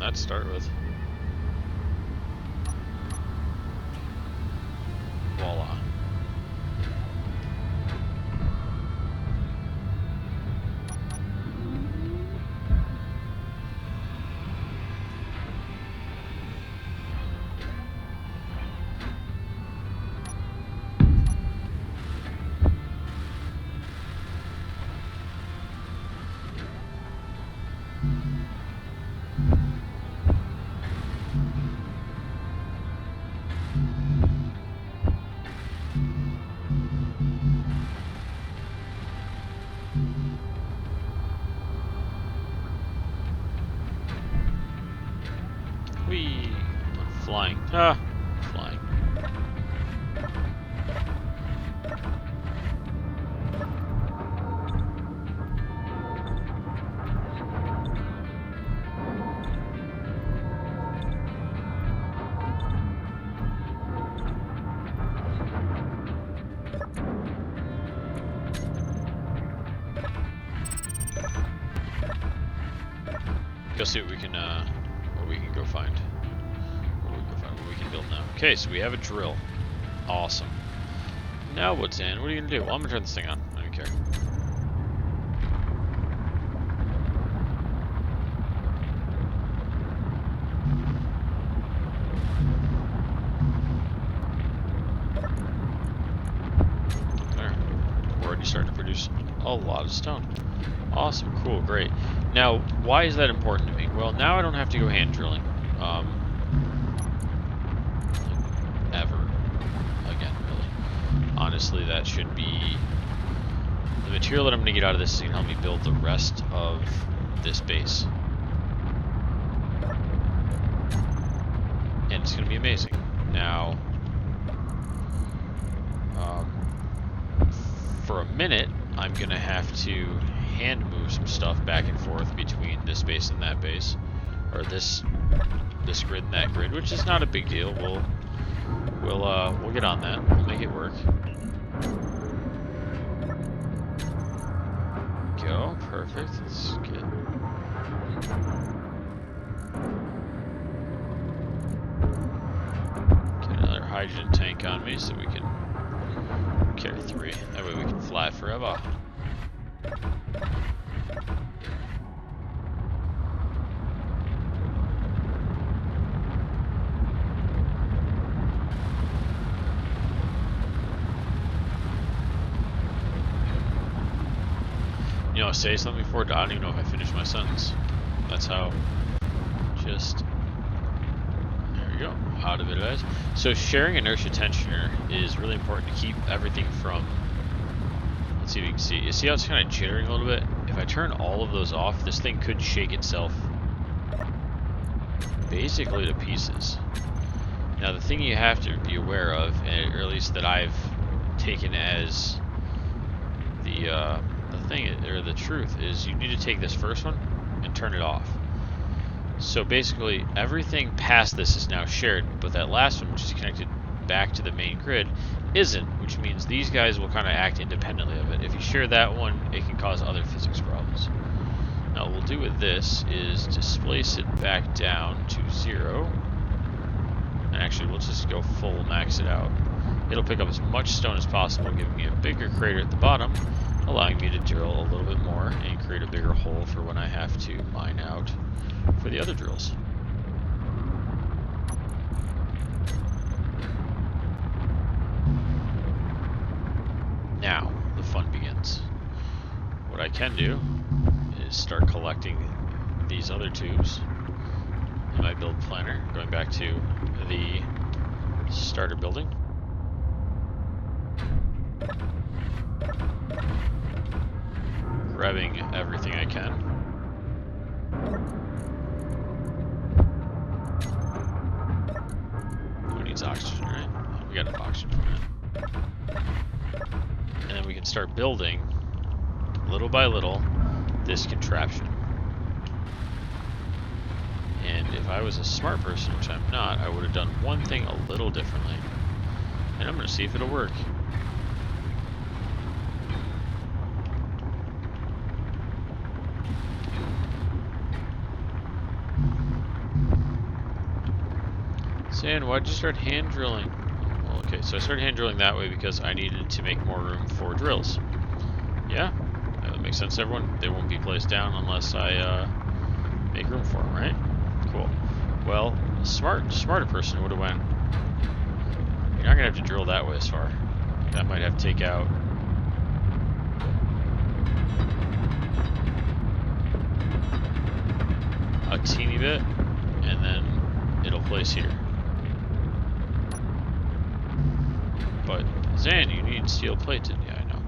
Let's start with. Voila. Whee! I'm flying. Ah! Flying. go see what we can go find. What we can build now. Okay, so we have a drill. Awesome. Now what, Zan? What are you gonna do? Well, I'm gonna turn this thing on. I don't care. There. We're already starting to produce a lot of stone. Awesome, cool, great. Now, why is that important to me? Well, now I don't have to go hand drilling. Ever again, really. Honestly, that should be the material that I'm going to get out of this is going to help me build the rest of this base. And it's going to be amazing. Now, for a minute, I'm going to have to hand move some stuff back and forth between this base and that base, or this grid and that grid, which is not a big deal. We'll get on that. We'll make it work. Go, perfect. That's good. Get another hydrogen tank on me so we can carry 3. That way we can fly forever. You know, say something before, I don't even know if I finished my sentence. That's how, just, there we go, out of it guys. So sharing inertia tensioner is really important to keep everything from, let's see if you can see. You see how it's kind of jittering a little bit? If I turn all of those off, this thing could shake itself basically to pieces. Now the thing you have to be aware of, or at least that I've taken as the thing, or the truth, is you need to take this first one and turn it off. So basically everything past this is now shared, but that last one, which is connected back to the main grid, isn't, which means these guys will kind of act independently of it. If you share that one, it can cause other physics problems. Now what we'll do with this is displace it back down to 0, and actually we'll just go full max it out. It'll pick up as much stone as possible, giving me a bigger crater at the bottom, allowing me to drill a little bit more and create a bigger hole for when I have to mine out for the other drills. Now, the fun begins. What I can do is start collecting these other tubes in my build planner, going back to the starter building. Grabbing everything I can. Who needs oxygen, right? We got enough oxygen for that. And then we can start building, little by little, this contraption. And if I was a smart person, which I'm not, I would have done one thing a little differently. And I'm going to see if it'll work. Zan, why'd you start hand drilling? Well, okay, so I started hand drilling that way because I needed to make more room for drills. Yeah, that would make sense to everyone. They won't be placed down unless I make room for them, right? Cool. Well, a smarter person would have went, you're not going to have to drill that way as far. That might have to take out a teeny bit, and then it'll place here. But, Zan, you need steel plated. Yeah, I know.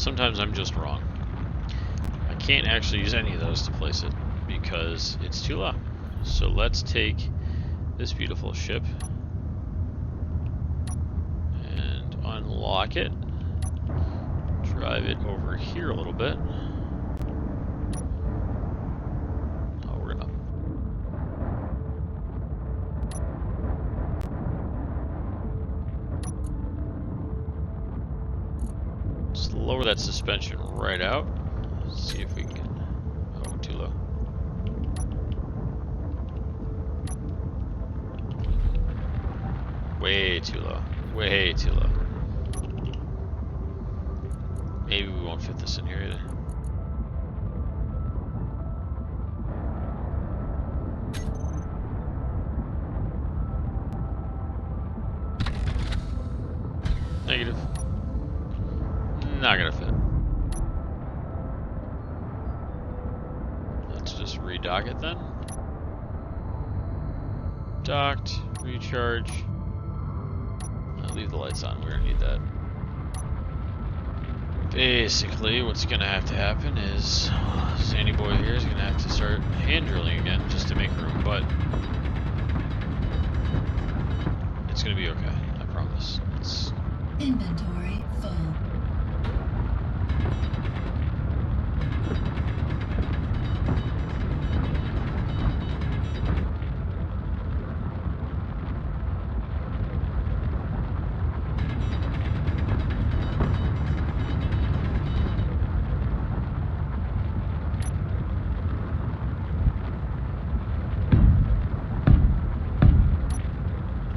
Sometimes I'm just wrong. I can't actually use any of those to place it because it's too low. So let's take this beautiful ship and unlock it. Drive it over here a little bit. Oh, we're gonna... Just lower that suspension right out. See if we can get... Oh, too low. Way too low. Way too low. Maybe we won't fit this in here either. Negative. Not gonna fit. Let's just redock it then. Docked, recharge. I'll leave the lights on, we don't need that. Basically, what's gonna have to happen is Sandy Boy here is gonna have to start hand drilling again just to make room, but it's gonna be okay, I promise. Inventory full.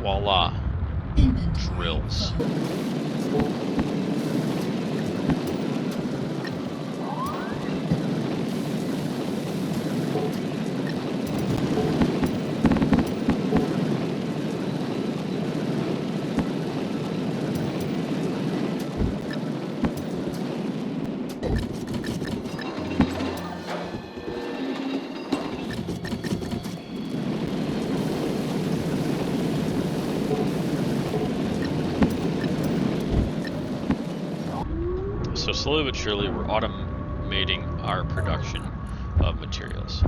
Voila. Inventory Drills. full. So slowly but surely we're automating our production of materials.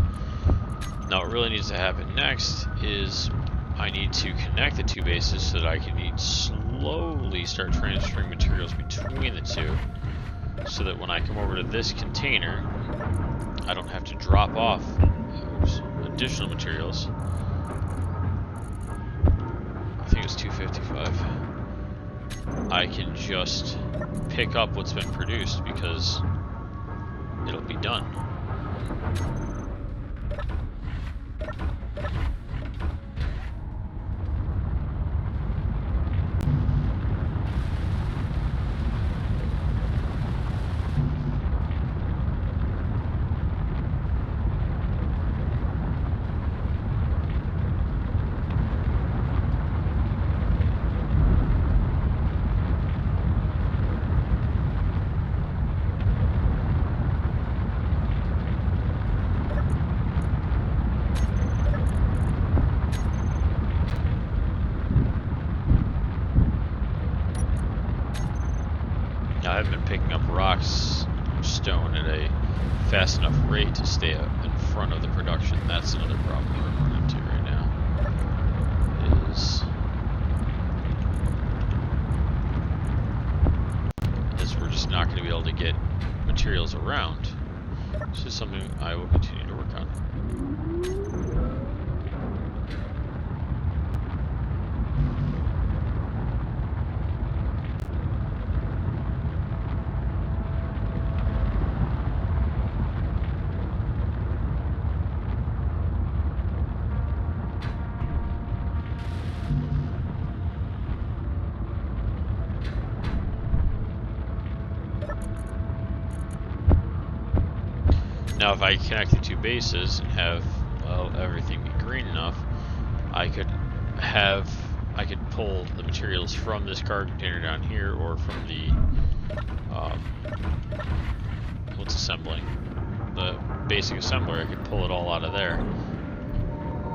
Now what really needs to happen next is I need to connect the two bases so that I can slowly start transferring materials between the two, so that when I come over to this container I don't have to drop off additional materials. I think it's 255. I can just pick up what's been produced because it'll be done. I've been picking up rocks, stone at a fast enough rate to stay in front of the production. That's another problem we're running into right now. Is we're just not going to be able to get materials around. This is something I will continue to work on. Now if I connect the two bases and have everything be green enough, I could pull the materials from this cargo container down here, or from the what's assembling, the basic assembler. I could pull it all out of there,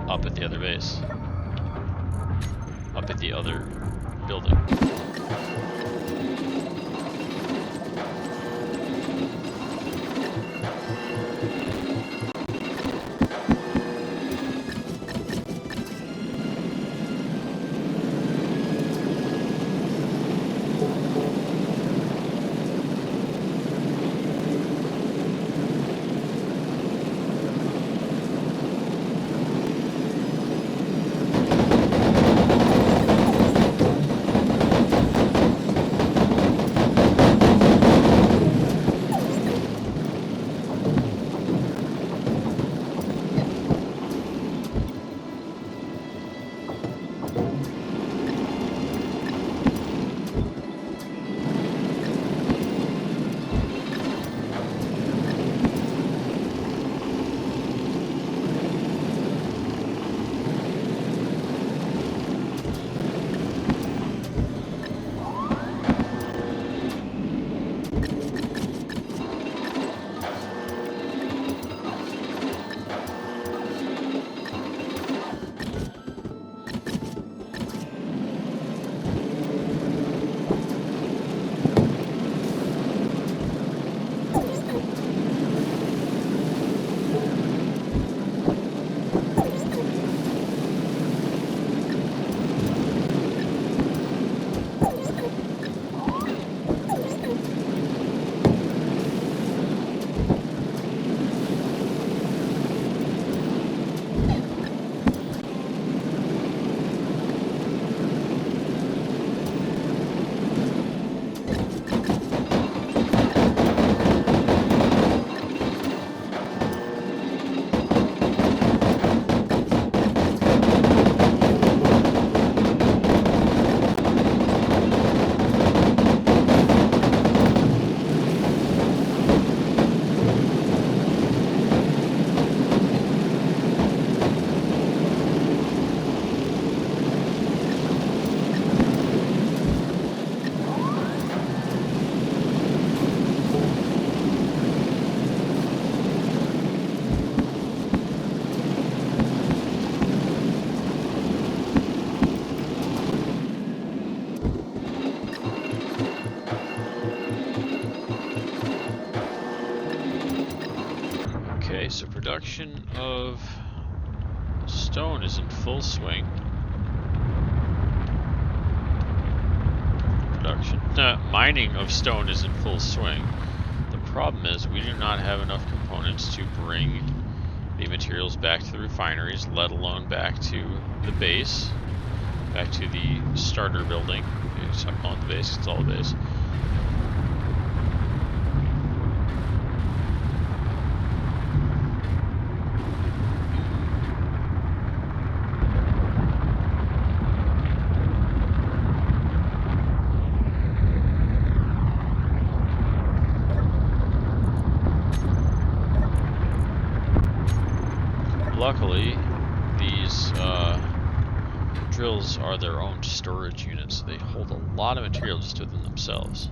up at the other base, up at the other building. production of stone is in full swing. Mining of stone is in full swing. The problem is we do not have enough components to bring the materials back to the refineries, let alone back to the base, back to the starter building. It's not calling it the base, it's all the base. Luckily, these drills are their own storage units. They hold a lot of material just within themselves.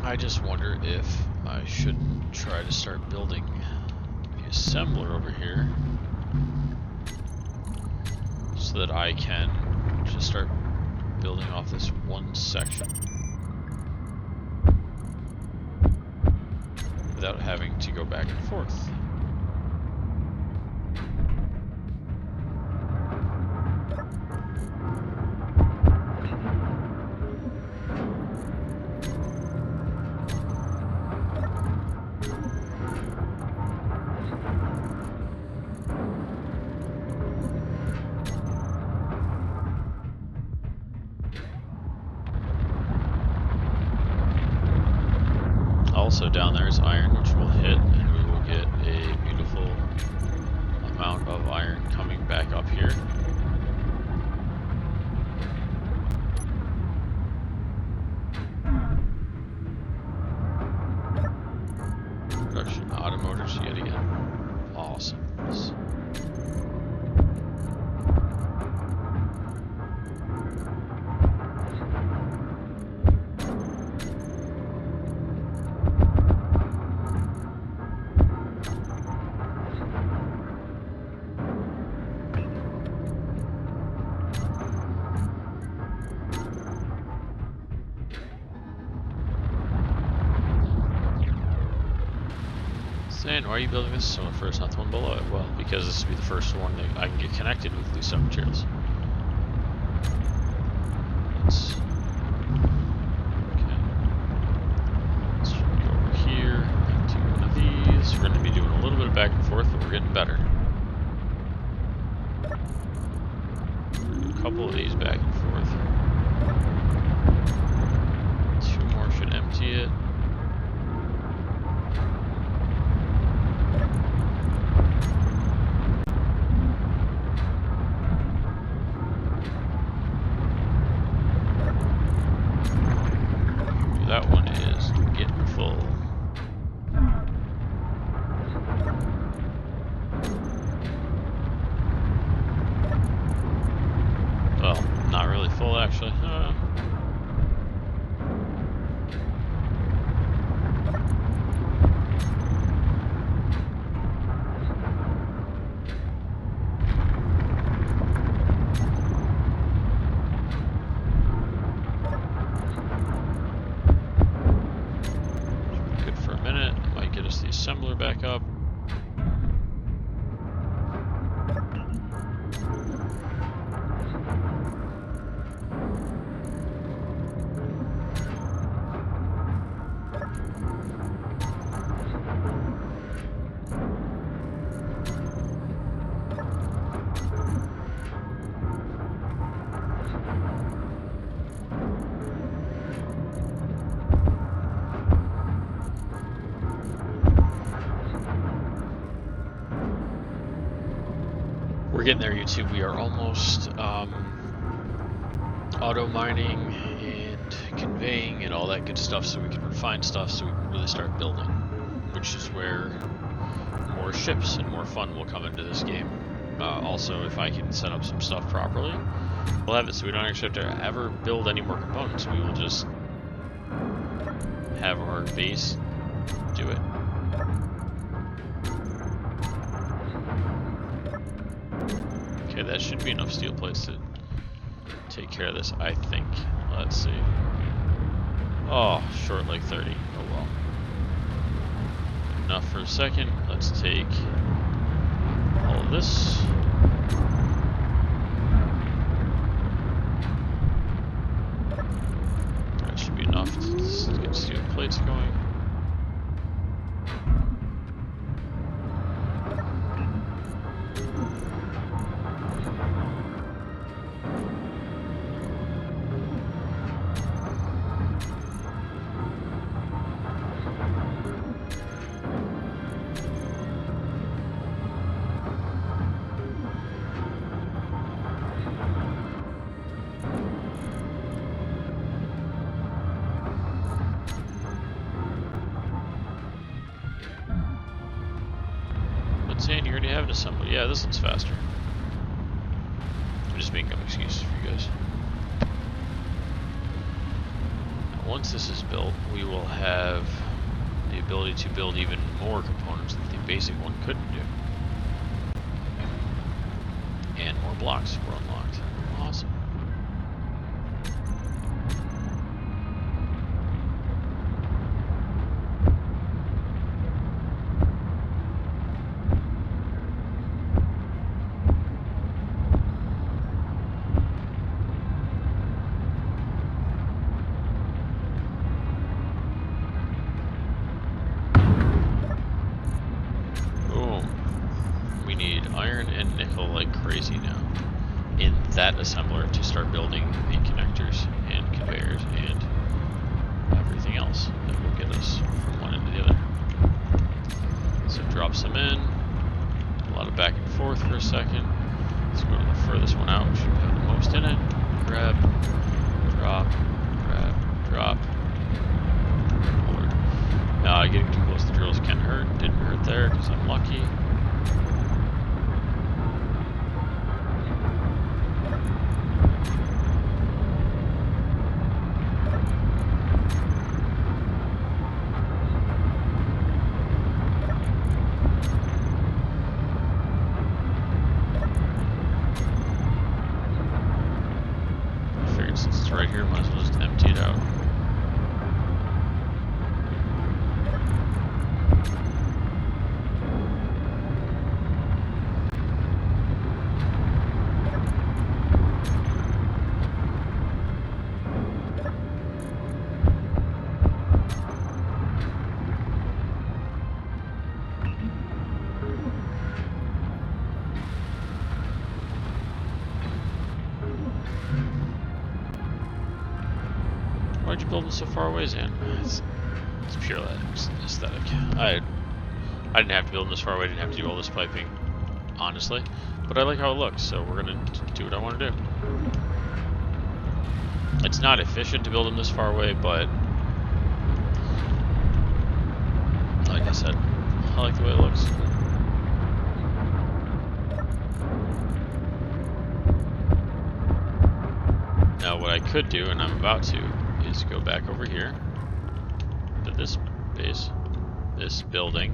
I just wonder if I shouldn't try to start building the assembler over here so that I can just start building off this one section without having to go back and forth. Also down there is iron, which we'll hit, and we will get a beautiful amount of iron coming back up here. Production automotors yet again. Awesome. And why are you building this one first, not the one below it? Well, because this will be the first one that I can get connected with these stone materials. Let's go over here, do one of these. We're going to be doing a little bit of back and forth, but we're getting better. We're do a couple of these back and forth. 2 more should empty it. That one is getting full. Well, not really full actually. Assembler back up. We're getting there, YouTube. We are almost auto mining and conveying and all that good stuff so we can refine stuff so we can really start building, which is where more ships and more fun will come into this game. Also, if I can set up some stuff properly, we'll have it so we don't actually have to ever build any more components. We will just have our base do it. Okay, that should be enough steel plates to take care of this, I think. Let's see. Oh, short like 30. Oh well. Enough for a second. Let's take all of this. That should be enough to get steel plates going. Saying you already have an assembly. Yeah, this one's faster. I'm just making up excuses for you guys. Now, once this is built, we will have the ability to build even more components that the basic one couldn't do. And more blocks were unlocked. Awesome. Crazy now in that assembler to start building the connectors and conveyors and everything else that will get us from one end to the other. So drop some in, a lot of back and forth for a second. Let's go to the furthest one out, which should have the most in it. Grab, drop, grab, drop. Lord. Getting too close to the drills can hurt. Didn't hurt there because I'm lucky. Right here, might as well just empty it out. Why'd you build them so far away, Zan? It's pure aesthetic. I didn't have to build them this far away. I didn't have to do all this piping, honestly. But I like how it looks, so we're gonna do what I want to do. It's not efficient to build them this far away, but like I said, I like the way it looks. Now, what I could do, and I'm about to, is go back over here to this base, this building.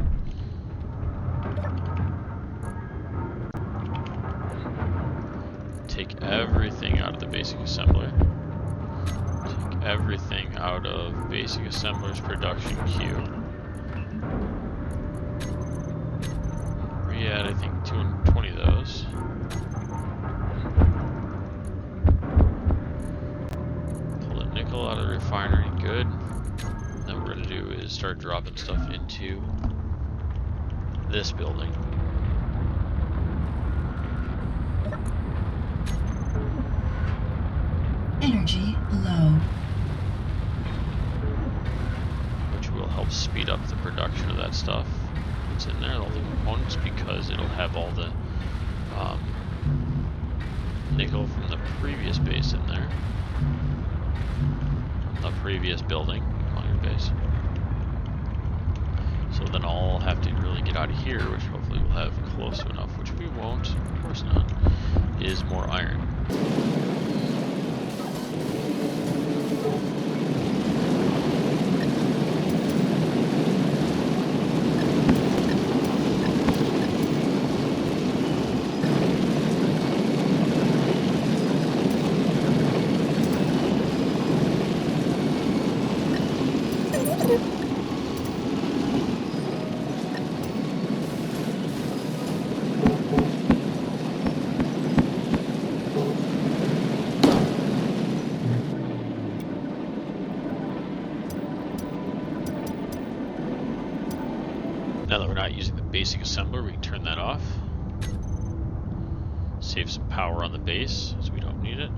Take everything out of the basic assembler. Take everything out of basic assembler's production queue. Re-add, I think, 220 of those. Out of the refinery, good. Then what we're going to do is start dropping stuff into this building. Energy low. Which will help speed up the production of that stuff. What's in there, all the components, because it'll have all the nickel from the previous base in there. The previous building on your base. So then all I'll have to really get out of here, which hopefully we'll have close to enough, which we won't, of course not, is more iron. Now that we're not using the basic assembler, we can turn that off. Save some power on the base, as we don't need it.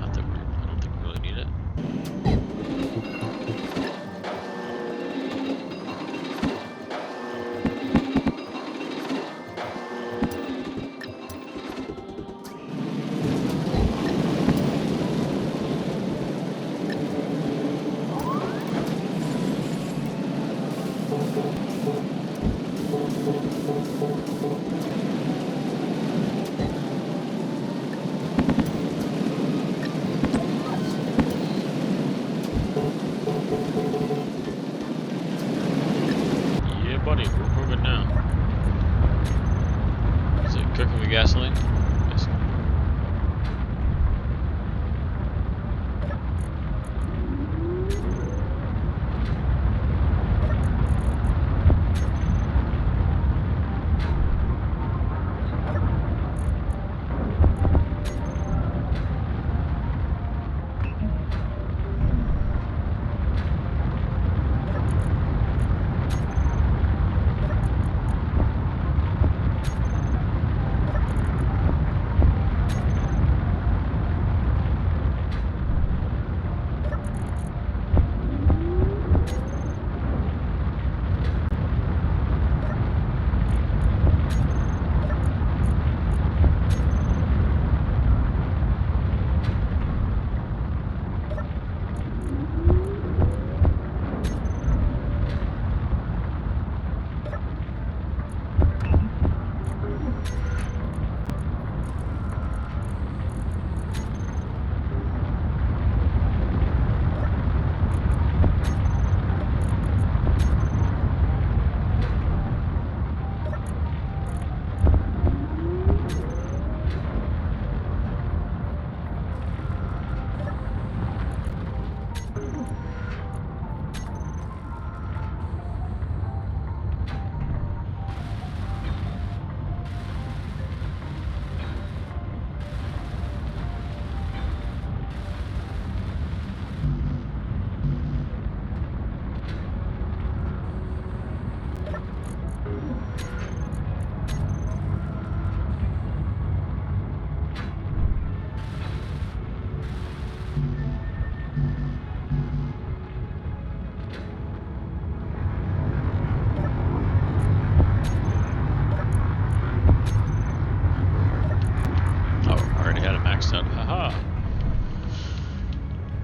Not that I don't think we really need it. Yeah, buddy, we're moving now. Is it cooking with gasoline? Yes.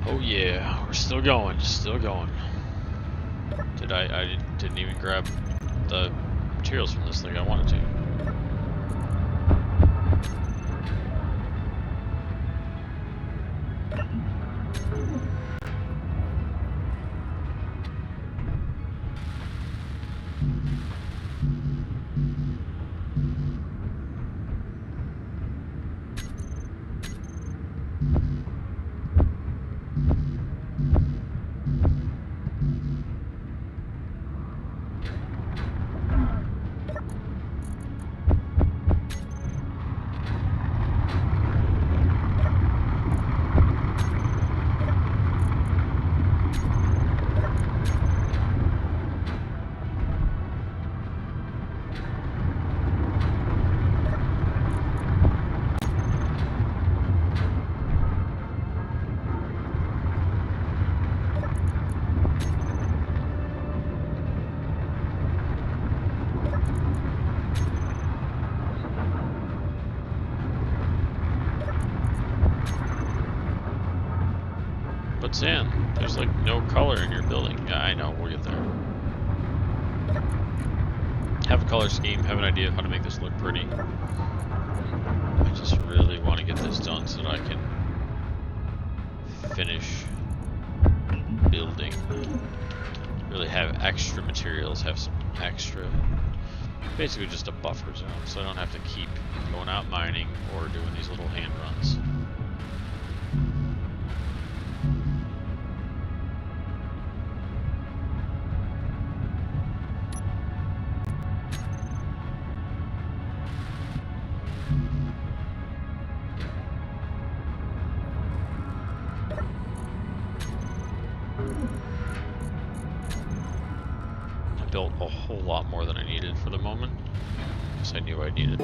Oh yeah, we're still going, still going. I didn't even grab the materials from this thing I wanted to. But Zan, there's like no color in your building. Yeah, I know, we'll get there. Have a color scheme, have an idea of how to make this look pretty. I just really want to get this done so that I can finish building. Really have extra materials, have some extra, basically just a buffer zone, so I don't have to keep going out mining or doing these little hand runs. built a whole lot more than I needed for the moment. Because I knew I needed.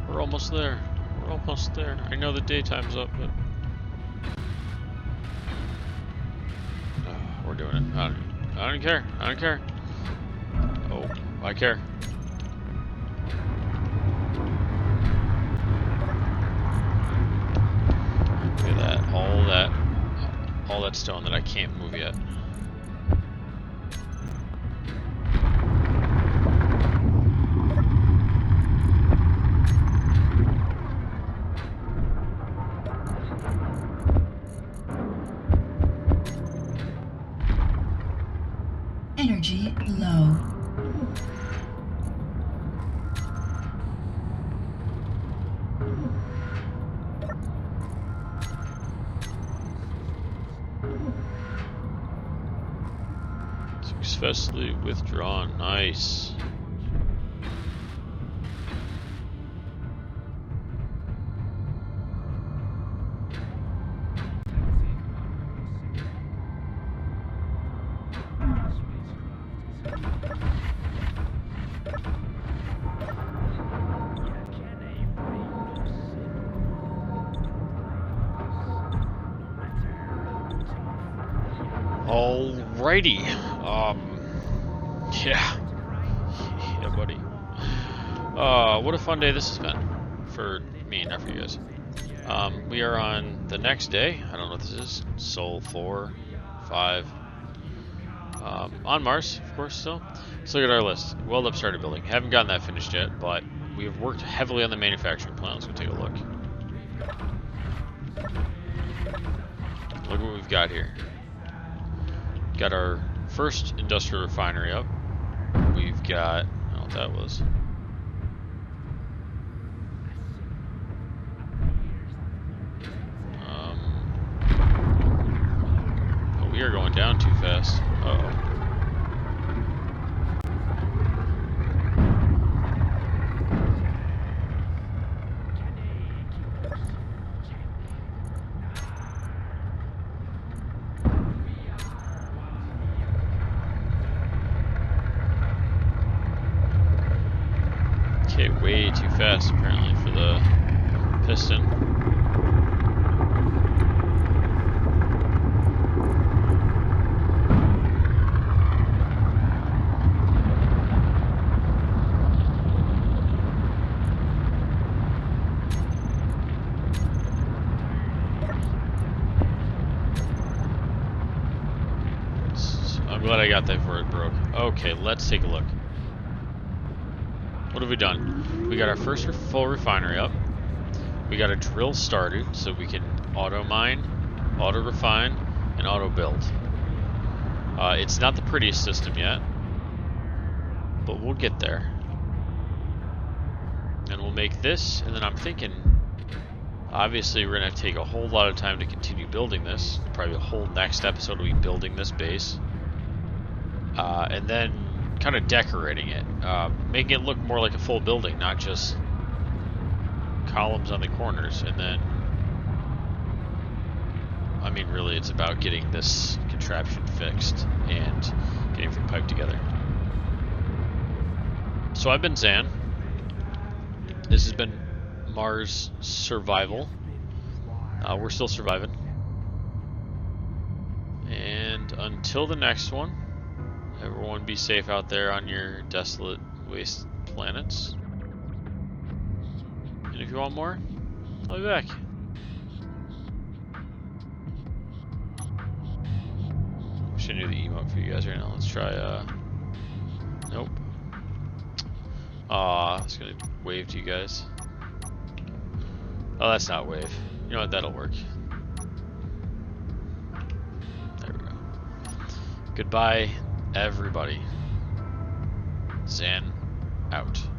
We're almost there. We're almost there. I know the daytime's up, but we're doing it. I don't care. I don't care. Oh, I care. Look at that. All that stone that I can't move yet. Energy low. Successfully withdrawn. Nice. Alrighty. Yeah. Yeah, buddy. What a fun day this has been. For me, not for you guys. We are on the next day. I don't know what this is. Sol 4, 5. On Mars, of course, still. Let's look at our list. Weld up started building. Haven't gotten that finished yet, but we have worked heavily on the manufacturing plan. Let's go take a look. Look what we've got here. Got our first industrial refinery up. We've got, I don't know what that was. Oh, we are going down too fast. Uh-oh. Okay, way too fast apparently for the piston. I'm glad I got that before it broke. Okay, let's take a look. What have we done? We got our first full refinery up. We got a drill started so we can auto mine, auto refine, and auto build. It's not the prettiest system yet, but we'll get there. And we'll make this, and then I'm thinking, obviously we're going to take a whole lot of time to continue building this. Probably a whole next episode will be building this base. And then kind of decorating it, making it look more like a full building, not just columns on the corners. And then, I mean, really it's about getting this contraption fixed and getting everything piped together. So I've been Zan. This has been Mars Survival. We're still surviving. And until the next one, everyone be safe out there on your desolate waste planets. And if you want more, I'll be back. Wish I knew the emote for you guys right now. Let's try, nope. Aw, it's gonna wave to you guys. Oh, that's not wave. You know what, that'll work. There we go. Goodbye, everybody. Zan out.